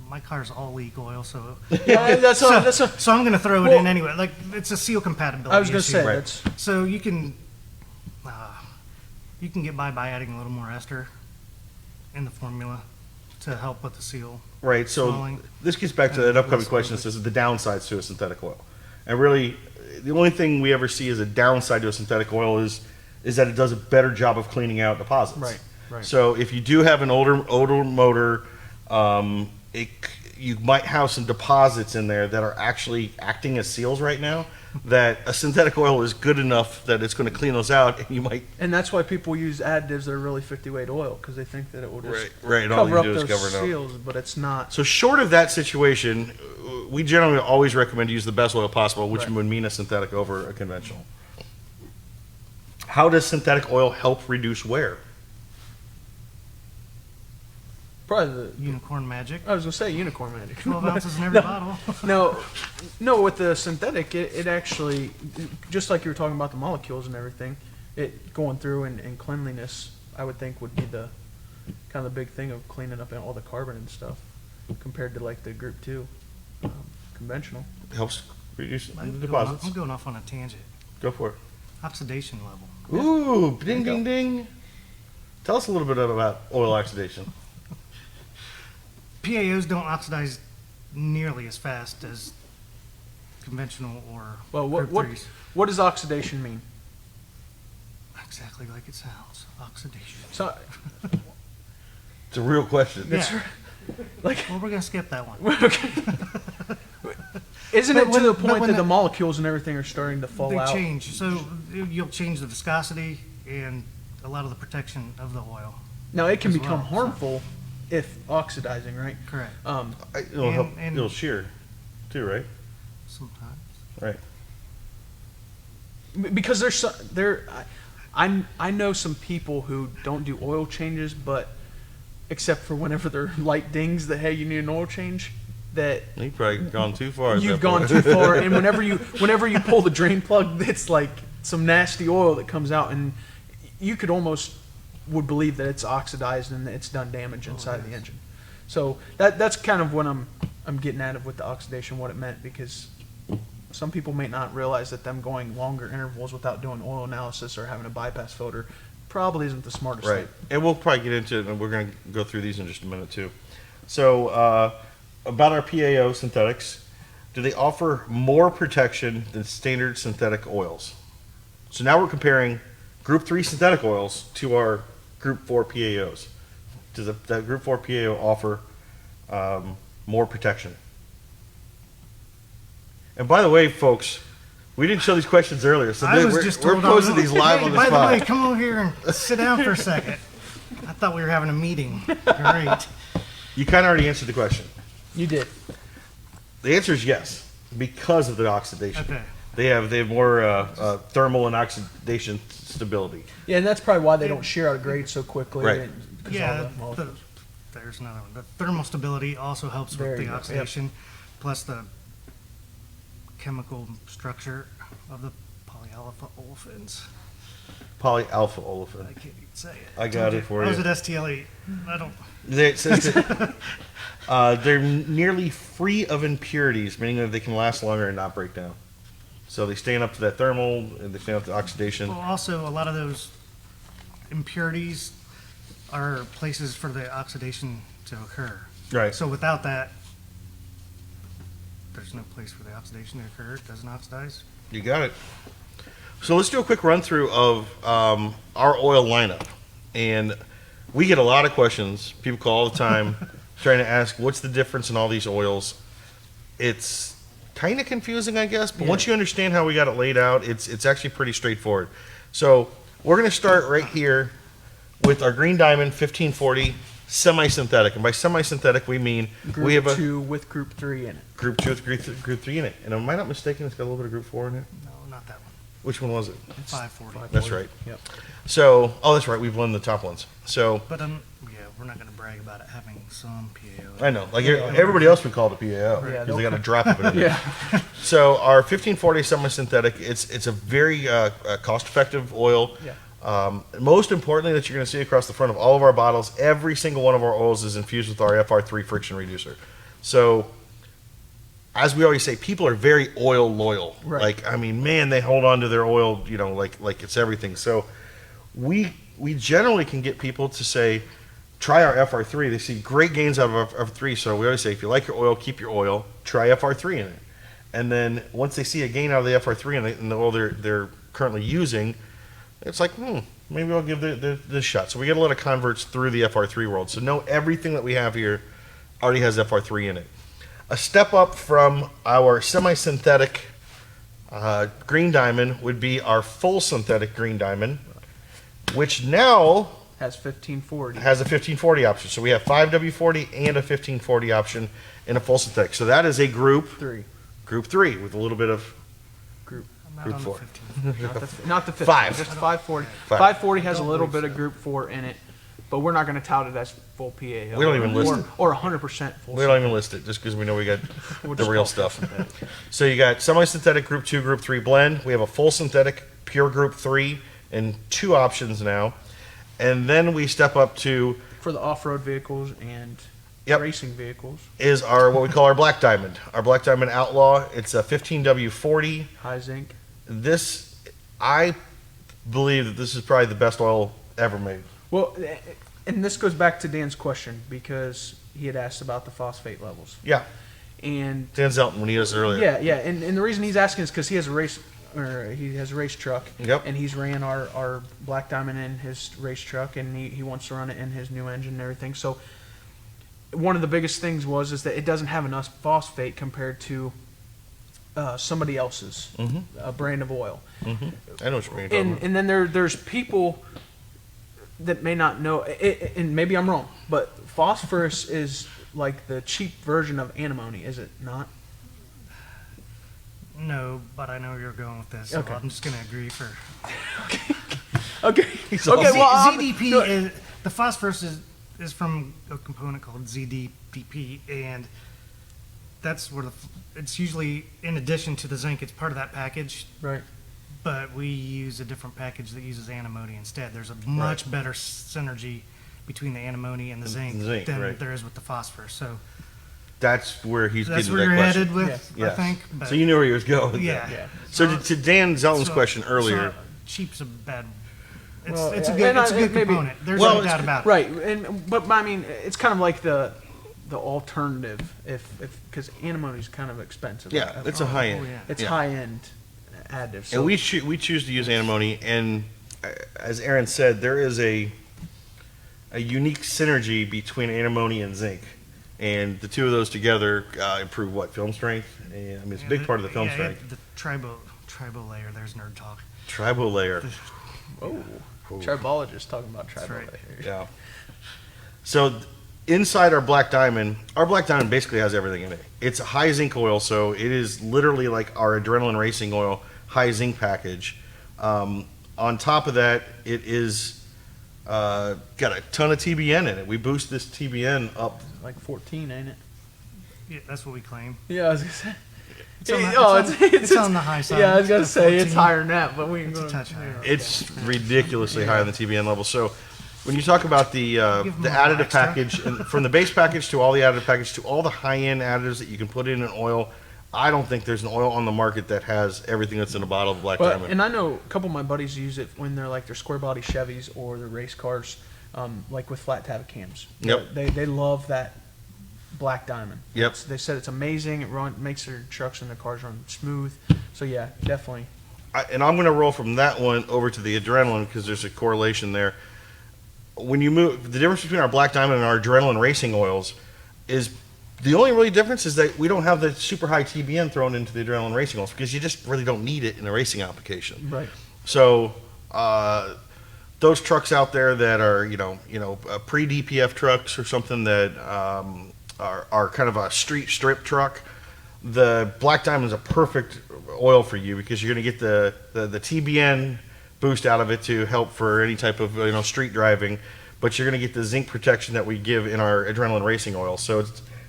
My car's all leak oil, so Yeah, that's so I'm going to throw it Well- in anyway. Like, it's a seal compatibility I was gonna issue. say Right. that's So you can get by adding a little more ester in the formula to help with the seal. Right. So Swelling. this gets back to an upcoming question. That says the downsides to a synthetic oil, and really, the only thing we ever see as a downside to a synthetic oil is that it does a better job of cleaning out deposits. Right, right. So if you do have an older motor, you might have some deposits in there that are actually acting as seals right now. That a synthetic oil is good enough that it's going to clean those out, and you might. and that's why people use additives that are really 50-weight oil because they think that it will just Right. All cover you up do is those cover it up. seals, but it's not. So short of that situation, we generally always recommend to use the best oil possible, which Right. would mean a synthetic over a conventional. How does synthetic oil help reduce wear? Probably the. Unicorn magic. I was gonna say unicorn magic. 12 ounces in every bottle. No, with the synthetic, it actually, just like you were talking about the molecules and everything, it going through and cleanliness, I would think would be the kind of the big thing of cleaning up all the carbon and stuff compared to like the group 2 conventional. It helps reduce the I'm deposits. going off on a tangent. Go for it. Oxidation level. Ooh, ding, ding, ding. Tell us a little bit about oil oxidation. PAOs don't oxidize nearly as fast as conventional or Well, Group what 3s. what does oxidation mean? Exactly like it sounds. Oxidation. So, It's a real question. Yeah. like, Well, we're going to skip that one. isn't But it to when- the but point when that the the- molecules and everything are starting to fall They out? change. So you'll change the viscosity and a lot of the protection of the oil. Now it can as become well, so- harmful if oxidizing, right? Correct. It'll help. and- It'll shear, too, right? Sometimes. Right. Because I know some people who don't do oil changes, but except for whenever they're light dings that hey you need an oil change, that You've probably gone too far. at you've that gone point. too far. And whenever you pull the drain plug, it's like some nasty oil that comes out, and you could almost would believe that it's oxidized and it's done damage inside of the engine. So that's kind of what I'm getting at with the oxidation, what it meant, because some people may not realize that them going longer intervals without doing oil analysis or having a bypass filter probably isn't the smartest Right. thing. And we'll probably get into it, and we're going to go through these in just a minute, too. So, about our PAO synthetics, do they offer more protection than standard synthetic oils? So now we're comparing Group 3 synthetic oils to our Group 4 PAOs. Does the Group 4 PAO offer more protection? And by the way, folks, we didn't show these questions earlier, so I was we're just we're told posting these live Hey, on the by spot. the way, come over here and sit down for a second. I thought we were having a meeting. Great. You kind of already answered the question. You did. The answer is yes. because of the oxidation. Okay. They have more thermal and oxidation stability. Yeah, and that's probably why they don't shear out of grade so quickly. Right. and- 'cause all Yeah, the molecules. there's another one. The thermal stability also helps There with you the go. oxidation, plus the chemical structure of the polyalpha olefins. Polyalpha I olefin. can't even say it. I got it for I was you. at STLE. I don't. It says that, they're nearly free of impurities, meaning that they can last longer and not break down. So they stand up to that thermal and they stand up to oxidation. Well, also a lot of those impurities are places for the oxidation to occur. Right. So without that, there's no place for the oxidation to occur. It doesn't oxidize. You got it. So let's do a quick run through of our oil lineup. And we get a lot of questions. People call all the time trying to ask what's the difference in all these oils. It's kind of confusing, I guess, but once you understand how we got it laid out, it's actually pretty straightforward. So we're going to start right here with our Green Diamond 1540 semi-synthetic. And by semi-synthetic, we mean Group we have a 2 with Group 3 in it. Group 2 with Group 3 in it. And am I not mistaken, it's got a little bit of Group 4 in it? No, not that one. Which one was it? 540. That's right. Yep. So, oh, that's right. We've won the top ones. So, But yeah, we're not going to brag about it having some PAO. I know. Like everybody else would call it a PAO Yeah, because they got a drop of it in it. Yeah. So, our 1540 semi-synthetic, it's a very cost-effective oil. Yeah. Most importantly, that you're going to see across the front of all of our bottles, every single one of our oils is infused with our FR3 friction reducer. So, as we always say, people are very oil loyal. Right. Like, I mean, man, they hold on to their oil, like it's everything. So, we generally can get people to say, try our FR3. They see great gains out of FR3. So we always say, if you like your oil, keep your oil. Try FR3 in it. And then once they see a gain out of the FR3 in the oil they're currently using, it's like, maybe I'll give this a shot. So we get a lot of converts through the FR3 world. So know everything that we have here already has FR3 in it. A step up from our semi-synthetic Green Diamond would be our full synthetic Green Diamond, which now Has 1540. has a 1540 option. So we have 5W40 and a 1540 option in a full synthetic. So that is a group 3. 3 with a little bit of Group. I'm not Group on 4. the 15. Not the 15. 5. Just 540. Five. 540 has a little bit of Group 4 in it, but we're not going to tout it as full PAO. We don't even list it. Or 100% full. We don't even list it just because we know we got We'll the just real call it stuff. synthetic. So you got semi-synthetic Group 2, Group 3 blend. We have a full synthetic pure Group 3 and 2 options now. And then we step up to For the off-road vehicles and Yep. racing vehicles. is our what we call our Black Diamond. Our Black Diamond Outlaw. It's a 15W40. High zinc. This, I believe that this is probably the best oil ever made. Well, and this goes back to Dan's question because he had asked about the phosphate levels. Yeah, And Dan Zelton when he was earlier. yeah, and the reason he's asking is because he has a race truck. Yep. And he's ran our Black Diamond in his race truck, and he wants to run it in his new engine and everything. So one of the biggest things is that it doesn't have enough phosphate compared to somebody else's brand of oil. I know what you're talking about. And then there's people that may not know, and maybe I'm wrong, but phosphorus is like the cheap version of antimony, is it not? No, but I know where you're going with this, so Okay. I'm just going to agree for. Okay. all Okay. Well, ZDP is the phosphorus is from a component called ZDPP, and that's where it's usually in addition to the zinc. It's part of that package, right. but we use a different package that uses antimony instead. There's a much better synergy between the antimony and the zinc, than right. there is with the phosphorus. So That's where he's that's getting where to you're that question. headed with, Yes. I think. But So you knew where he was going. with yeah. that. Yeah. So to Dan Zelton's So- question earlier, so cheap's a bad. It's, Well, it's a and good I- it's a good maybe- component. There's well, no it's- doubt about it. Right, but I mean, it's kind of like the alternative, if because antimony is kind of expensive. yeah, it's a high end. yeah. It's Yeah. high end additive. So And we choose to use antimony, and as Aaron said, there is a unique synergy between antimony and zinc, and the two of those together improve what film strength. And, I mean, it's a big part of the film strength. The tribo layer. There's nerd talk. Tribo layer. oh, tribologists talking about That's right. tribal layers. Yeah. So inside our Black Diamond basically has everything in it. It's a high zinc oil, so it is literally like our adrenaline racing oil high zinc package. On top of that, it is got a ton of TBN in it. We boost this TBN up. Like 14, ain't it? Yeah, that's what we claim. Yeah, I was gonna say. It's on the, It's on the high side. Yeah, I was gonna It's say it's 14. higher than that, but we ain't It's a gonna. touch higher. It's ridiculously high on the TBN level. So when you talk about the Give 'em a little additive extra. package, and from the base package to all the additive package to all the high-end additives that you can put in an oil, I don't think there's an oil on the market that has everything that's in a bottle of Black But, Diamond. and I know a couple of my buddies use it when they're like their square body Chevys or their race cars, like with flat tab cams. Yep. They love that Black Diamond. Yep. They said it's amazing. It makes their trucks and their cars run smooth. So yeah, definitely. And I'm going to roll from that one over to the adrenaline because there's a correlation there. When you move, the difference between our Black Diamond and our adrenaline racing oils is the only really difference is that we don't have the super high TBN thrown into the adrenaline racing oils because you just really don't need it in a racing application. Right. So those trucks out there that are pre DPF trucks or something that are kind of a street strip truck, the Black Diamond is a perfect oil for you because you're going to get the TBN boost out of it to help for any type of street driving, but you're going to get the zinc protection that we give in our adrenaline racing oil. So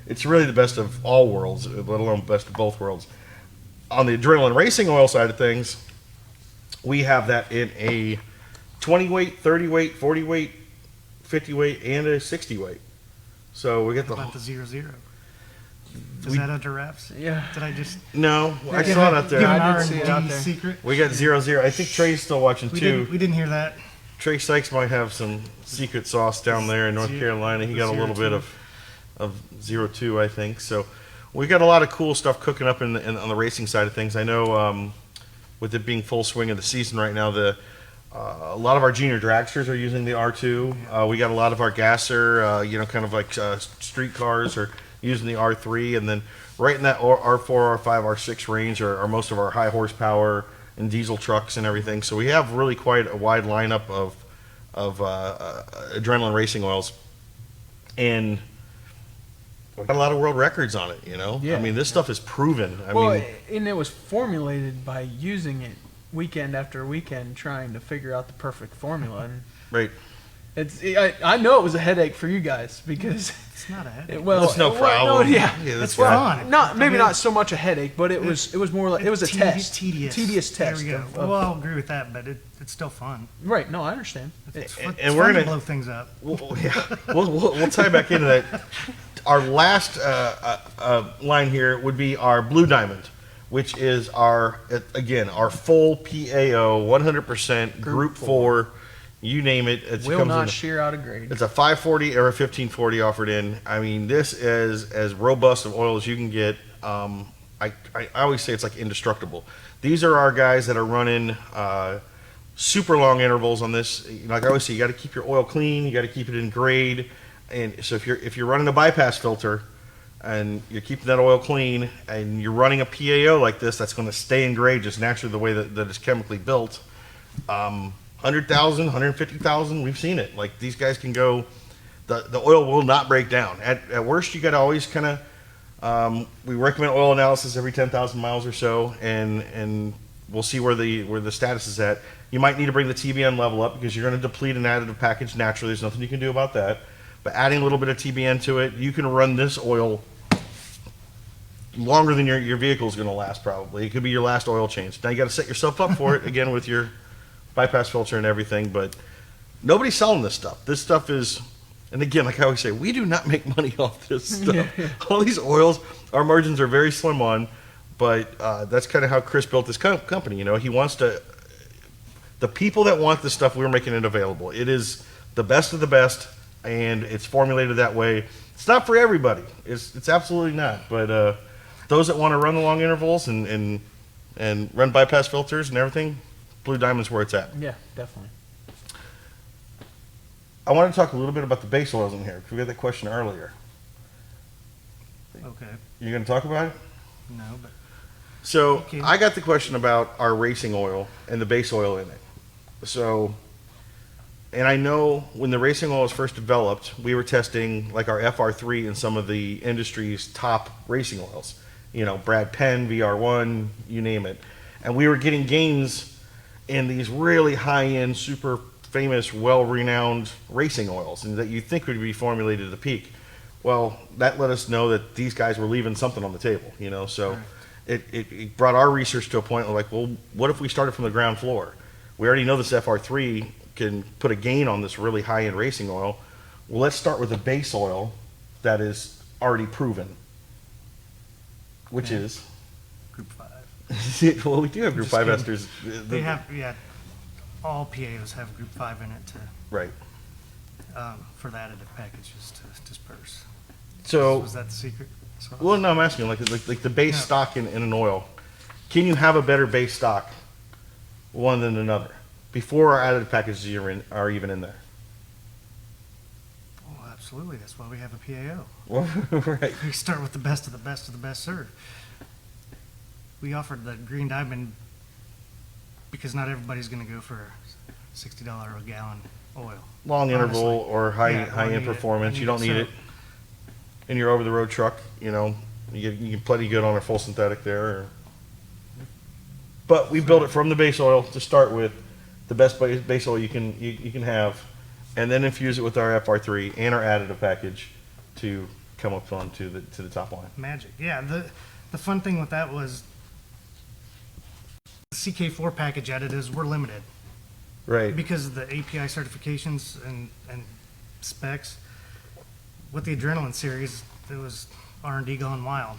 it's really the best of all worlds, let alone best of both worlds. On the adrenaline racing oil side of things, we have that in a 20 weight, 30 weight, 40 weight, 50 weight, and a 60 weight. So we get How the about the 0-0? Is We- that under wraps? Yeah. Did I just no, I give saw it- it out give there. an I did see it out R&D there. secret? We got 0-0. I think Trey's still watching We too. didn't have that. Trey Sykes might have some secret sauce down there in North Zero- Carolina. He the got a little 0-2. bit of 0-2, I think. So we got a lot of cool stuff cooking up on the racing side of things. I know with it being full swing of the season right now, a lot of our junior dragsters are using the R2. We got a lot of our gasser, kind of like street cars are using the R3, and then right in that R4, R5, R6 range are most of our high horsepower and diesel trucks and everything. So we have really quite a wide lineup of adrenaline racing oils, and we've got a lot of world records on it. Yeah. I mean, this stuff is proven. I Well, mean, and it was formulated by using it weekend after weekend, trying to figure out the perfect formula. And right. I know it was a headache for you guys because It's not a headache. That's no problem. yeah. that's It's fine. fun. Not maybe I mean, not so much a headache, but it was more like it was a test, Tedious test. There we go. of- Well, I'll agree with that, but it's still fun. right? No, I understand. It's And fun, we're to gonna- blow things up. We'll tie back into that. Our last line here would be our Blue Diamond, which is our full PAO, 100% Group 4, you name it. It Will comes not in shear out a grade. it's a 540 or a 1540 offered in. I mean, this is as robust of oil as you can get. I always say it's like indestructible. These are our guys that are running super long intervals on this. Like I always say, you got to keep your oil clean. You got to keep it in grade. And so if you're running a bypass filter and you're keeping that oil clean and you're running a PAO like this, that's going to stay in grade just naturally the way that it's chemically built. 100,000, 150,000, we've seen it. Like these guys can go, the oil will not break down. At worst, you got to always kind of, we recommend oil analysis every 10,000 miles or so, and we'll see where the status is at. You might need to bring the TBN level up because you're going to deplete an additive package naturally. There's nothing you can do about that. But adding a little bit of TBN to it, you can run this oil longer than your vehicle is going to last probably. It could be your last oil change. Now you got to set yourself up for it again with your bypass filter and everything, but nobody's selling this stuff. This stuff is, and again, like I always say, we do not make money off this stuff. All these oils, our margins are very slim on, but that's kind of how Chris built this company. He wants to, the people that want this stuff, we're making it available. It is the best of the best, and it's formulated that way. It's not for everybody. It's absolutely not. But those that want to run the long intervals and run bypass filters and everything, Blue Diamond's where it's at. Yeah, definitely. I want to talk a little bit about the base oils in here because we got that question earlier. Okay. You going to talk about it? No, but So Okay. I got the question about our racing oil and the base oil in it. So, And I know when the racing oil was first developed, we were testing like our FR3 and some of the industry's top racing oils. You know, Brad Penn, VR1, you name it. And we were getting gains in these really high-end, super famous, well-renowned racing oils, and that you think would be formulated at the peak. Well, that let us know that these guys were leaving something on the table, you know. So Right. it brought our research to a point where, like, well, what if we started from the ground floor? We already know this FR3 can put a gain on this really high-end racing oil. Well, let's start with a base oil that is already proven, which Yeah. is Group 5. well, we do have Group Just 5 kidding. esters. They have, yeah, all PAOs have Group 5 in it to, Right. for the additive packages to disperse. So, Was that the secret? So- well, no, I'm asking like the base No. stock in an oil. Can you have a better base stock one than another before our additive packages are even in there? Oh, absolutely. That's why we have a PAO. Well, right. We start with the best of the best of the best served. We offered the green diamond because not everybody's going to go for $60 a gallon oil. Long interval Honestly. or Yeah, or high end need it. performance. Need You don't it. need So- it in your over the road truck. You know, you get plenty good on a full synthetic there. But we built it from the base oil to start with, the best base oil you can have, and then infuse it with our FR3 and our additive package to come up on to the top line. Magic. Yeah, the fun thing with that was the CK4 package additives were limited Right. because of the API certifications and specs. With the Adrenaline series, it was R&D gone wild.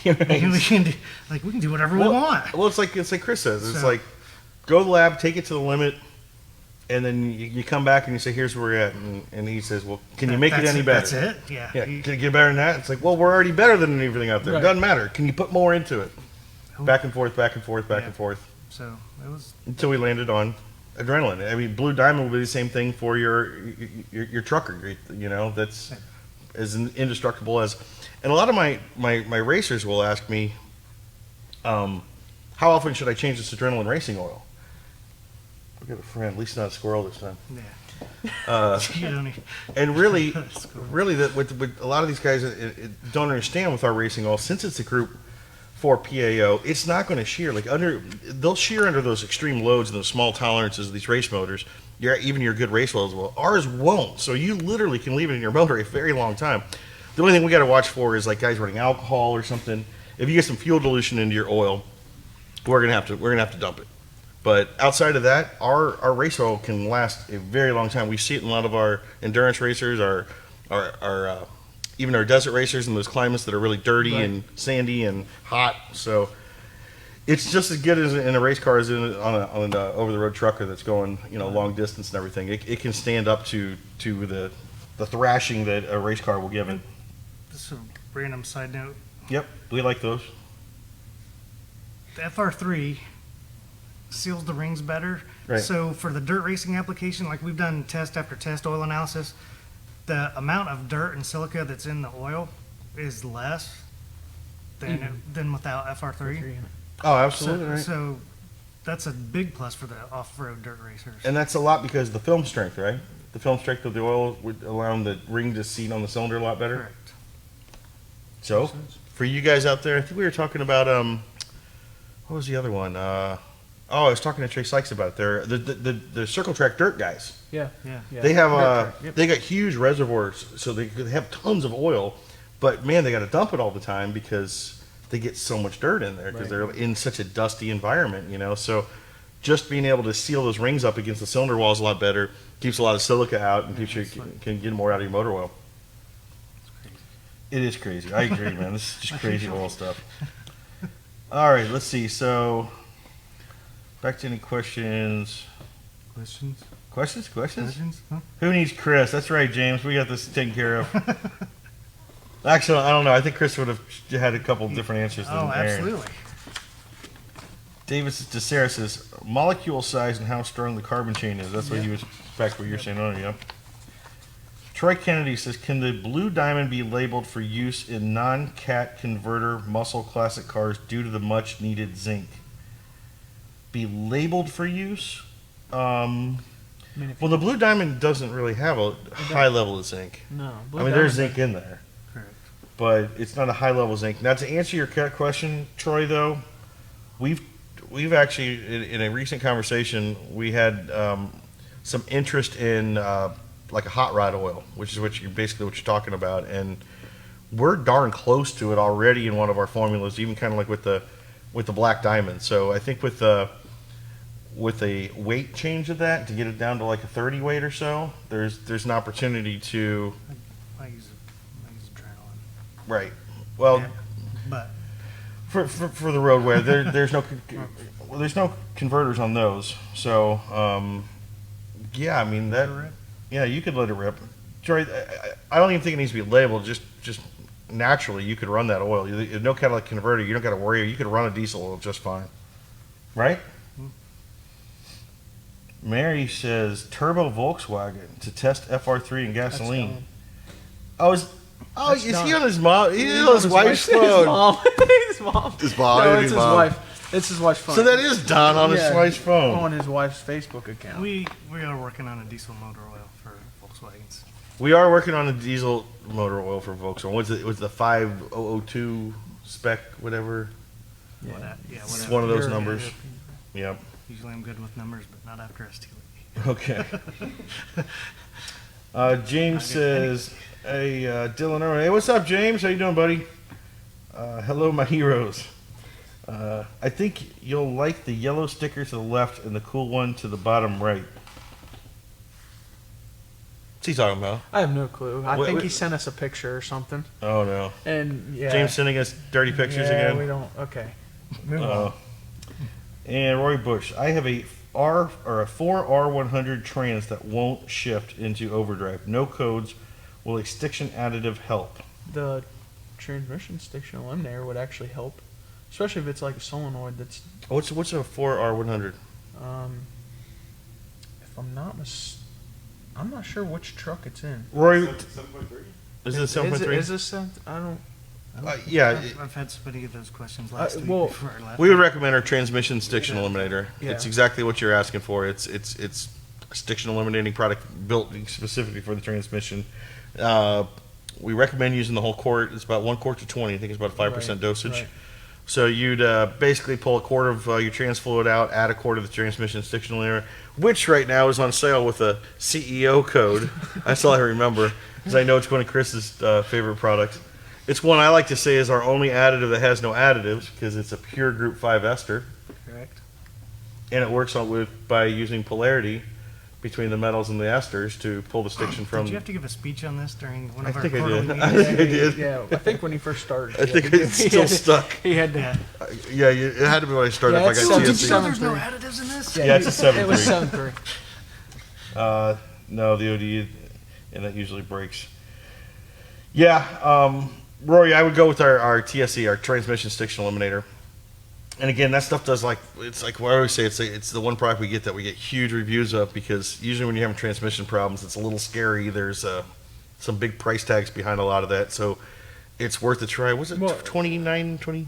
We can do whatever we want. Well, it's like Chris says. It's So- like go to the lab, take it to the limit, and then you come back and you say, "Here's where we're at," and he says, "Well, can you make it That's any better?" That's it. Yeah. Yeah, can you get better than that? It's like, well, we're already better than everything out there. It Right. doesn't matter. Can you put more into it? Who- Back and forth, back and forth, back Yeah. and forth, So it was. until we landed on Adrenaline. I mean, Blue Diamond will be the same thing for your trucker. You know, that's as indestructible as. And a lot of my racers will ask me, how often should I change this Adrenaline racing oil? I've got a friend, at least not a squirrel this time. Yeah. You don't even- And really, That's cool. really, that what a lot of these guys don't understand with our racing oil, since it's a Group 4 PAO, it's not going to shear. They'll shear under those extreme loads and those small tolerances of these race motors. Even your good race oils will. Ours won't. So you literally can leave it in your motor a very long time. The only thing we got to watch for is like guys running alcohol or something. If you get some fuel dilution into your oil, we're gonna have to dump it. But outside of that, our race oil can last a very long time. We see it in a lot of our endurance racers, our even our desert racers in those climates that are really dirty Right. and sandy and hot. So it's just as good as in a race car as on an over the road trucker that's going long distance and everything. It can stand up to the thrashing that a race car will give it. Just a random side note. Yep, we like those. The FR3 seals the rings better. Right. So for the dirt racing application, like we've done test after test oil analysis, the amount of dirt and silica that's in the oil is less than without FR3. Oh, absolutely right. So that's a big plus for the off-road dirt racers. And that's a lot because of the film strength, right? The film strength of the oil would allow the ring to seat on the cylinder a lot better. Correct. So, for you guys out there, I think we were talking about what was the other one? I was talking to Trey Sykes about it. They're the Circle Track Dirt guys. Yeah. Yeah. They have Yep. they got huge reservoirs, so they have tons of oil. But man, they got to dump it all the time because they get so much dirt in there because Right. they're in such a dusty environment, So, just being able to seal those rings up against the cylinder wall is a lot better. Keeps a lot of silica out and keeps you can get more out of your motor oil. It is crazy. I agree, man. This is just crazy oil stuff. All right, let's see. So, back to any questions. Questions? Questions? Huh? Who needs Chris? That's right, James. We got this taken care of. Actually, I don't know. I think Chris would have had a couple different answers than Oh, Aaron. absolutely. Davis DeSera says molecule size and how strong the carbon chain is. That's what he was back what you're saying earlier. Yep. Troy Kennedy says, can the Blue Diamond be labeled for use in non-cat converter muscle classic cars due to the much needed zinc? Be labeled for use? I mean, if Well, the Blue Diamond doesn't really have a high level of zinc. no, I mean, there's zinc in there, Correct. but it's not a high level zinc. Now, to answer your question, Troy, though, we've actually in a recent conversation we had some interest in like a hot rod oil, which is what you're talking about, and we're darn close to it already in one of our formulas, even kind of like with the Black Diamond. So I think with a weight change of that to get it down to like a 30 weight or so, there's an opportunity to I use adrenaline. right. Well, Yeah, but for the roadway, there's no converters on those. So yeah, I mean that. Yeah, you could let it rip. Troy, I don't even think it needs to be labeled. Just naturally, you could run that oil. No catalytic converter. You don't got to worry. You could run a diesel oil just fine, right? Mary says turbo Volkswagen to test FR3 and gasoline. Is he on his mom? He's on his wife's phone. His mom. His mom. No, it's his wife. It's his wife's phone. So that is Don on his Yeah, wife's phone. on his wife's Facebook account. we are working on a diesel motor oil for Volkswagens. We are working on a diesel motor oil for Volkswagen. What's the 5002 spec, whatever? Yeah. It's Whatever. one of those European. numbers. Yep. Usually I'm good with numbers, but not after STL. Okay. James says, "Hey, Dylan Irwin. Hey, what's up, James? How you doing, buddy? Hello, my heroes. I think you'll like the yellow sticker to the left and the cool one to the bottom right." What's he talking about? I have no clue. I Wait, think wait. he sent us a picture or something. Oh no, And yeah, James sending us dirty pictures yeah, again. We don't. Okay. Move Uh, on. and Roy Bush, I have a 4R100 trans that won't shift into overdrive. No codes. Will a stiction additive help? The transmission stiction eliminator would actually help, especially if it's like a solenoid that's. What's a 4R100? If I'm not I'm not sure which truck it's in. Roy, 7.3? is it Is 7.3? this? I don't. Yeah, I've had so many of those questions last week well, before I left. we would recommend our transmission stiction eliminator. Yeah. It's exactly what you're asking for. It's a stiction eliminating product built specifically for the transmission. We recommend using the whole quart. It's about 1 quart to 20. I think it's about a 5% Right, dosage. right. So you'd basically pull a quart of your trans fluid out, add a quart of the transmission stiction eliminator, which right now is on sale with a CEO code. That's all I remember, because I know it's one of Chris's favorite products. It's one I like to say is our only additive that has no additives, because it's a pure Group 5 ester, Correct. and it works by using polarity between the metals and the esters to pull the stiction from. Did you have to give a speech on this during one I of our think I quarterly did. meetings? I did. Yeah, I think when he first started. I think it's still stuck. He had to. Yeah. Yeah, it had to be when I started. Yeah, if I it's got still- Did you know TSC. there's no 7.3. additives in this? Yeah, it's a It was 7.3. 7.3. No, the OD, and that usually breaks. Yeah, Rory, I would go with our TSE, our transmission stiction eliminator. And again, that stuff does it's like what I always say, it's the one product we get that we get huge reviews of, because usually when you're having transmission problems, it's a little scary. There's some big price tags behind a lot of that, so it's worth a try. Was it Well- 29, 20,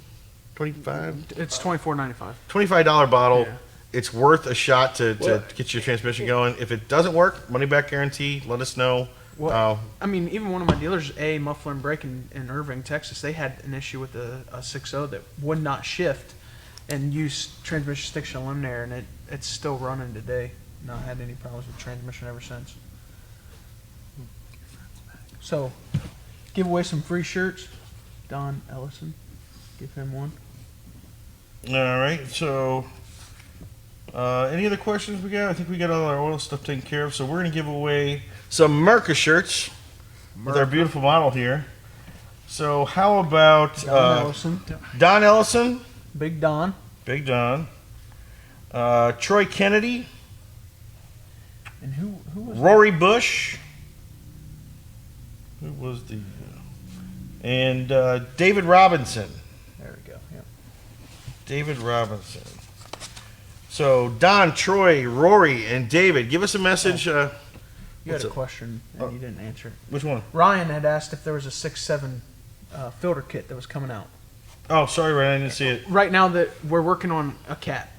25? It's $24.95. $25 bottle. Yeah. It's worth a shot to Well- get your transmission going. If it doesn't work, money back guarantee. Let us know. Well, I mean, even one of my dealers, Muffler and Brake in Irving, Texas, they had an issue with a 6.0 that would not shift and use transmission stiction eliminator, and it's still running today. Not had any problems with transmission ever since. So, give away some free shirts. Don Ellison, give him one. All right. So, any other questions we got? I think we got all our oil stuff taken care of. So we're gonna give away some Merica shirts with our beautiful model here. So how about Don Ellison, Don Ellison, Big Don, Big Don, Troy Kennedy, and who was Rory Bush. Who was the? And David Robinson. There we go. Yep. David Robinson. So Don, Troy, Rory, and David, give us a message. You What's had a up? question and you didn't answer it. Which one? Ryan had asked if there was a 6.7 filter kit that was coming out. Oh, sorry, Ryan, I didn't see it. Right now that we're working on a cat.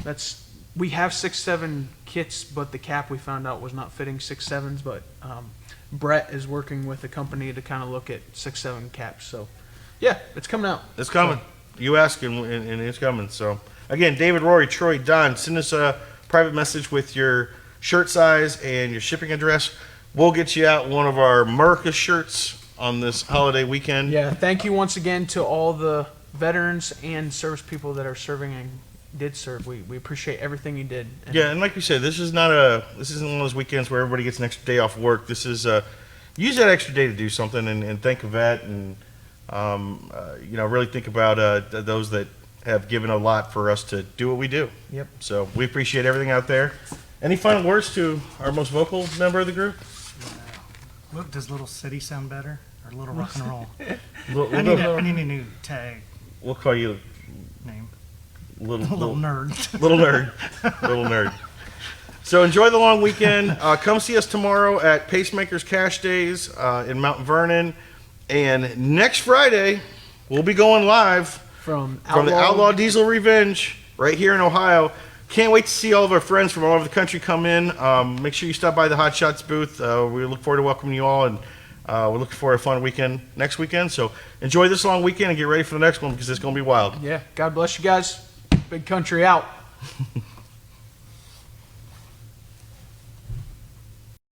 That's we have 6.7 kits, but the cap we found out was not fitting 6.7s. But Brett is working with a company to kind of look at 6.7 caps. So, yeah, it's coming out. It's coming. You ask, and it's coming. So, again, David, Rory, Troy, Don, send us a private message with your shirt size and your shipping address. We'll get you out one of our Merica shirts on this holiday weekend. Yeah, thank you once again to all the veterans and service people that are serving and did serve. We appreciate everything you did. And Yeah, and like we said, this isn't one of those weekends where everybody gets an extra day off work. This is use that extra day to do something and thank a vet and really think about those that have given a lot for us to do what we do. Yep. So we appreciate everything out there. Any final words to our most vocal member of the group? Look, does Little City sound better? Or Little Rock and Roll? We'll, I we'll, need a new tag we'll call you name. little Little Nerd. little nerd, little nerd. So enjoy the long weekend. Come see us tomorrow at Pacemakers Cash Days in Mount Vernon, and next Friday we'll be going live from the Outlaw Diesel Revenge right here in Ohio. Can't wait to see all of our friends from all over the country come in. Make sure you stop by the Hot Shots booth. We look forward to welcoming you all, and we're looking for a fun weekend next weekend. So enjoy this long weekend and get ready for the next one because it's going to be wild. Yeah, God bless you guys. Big country out.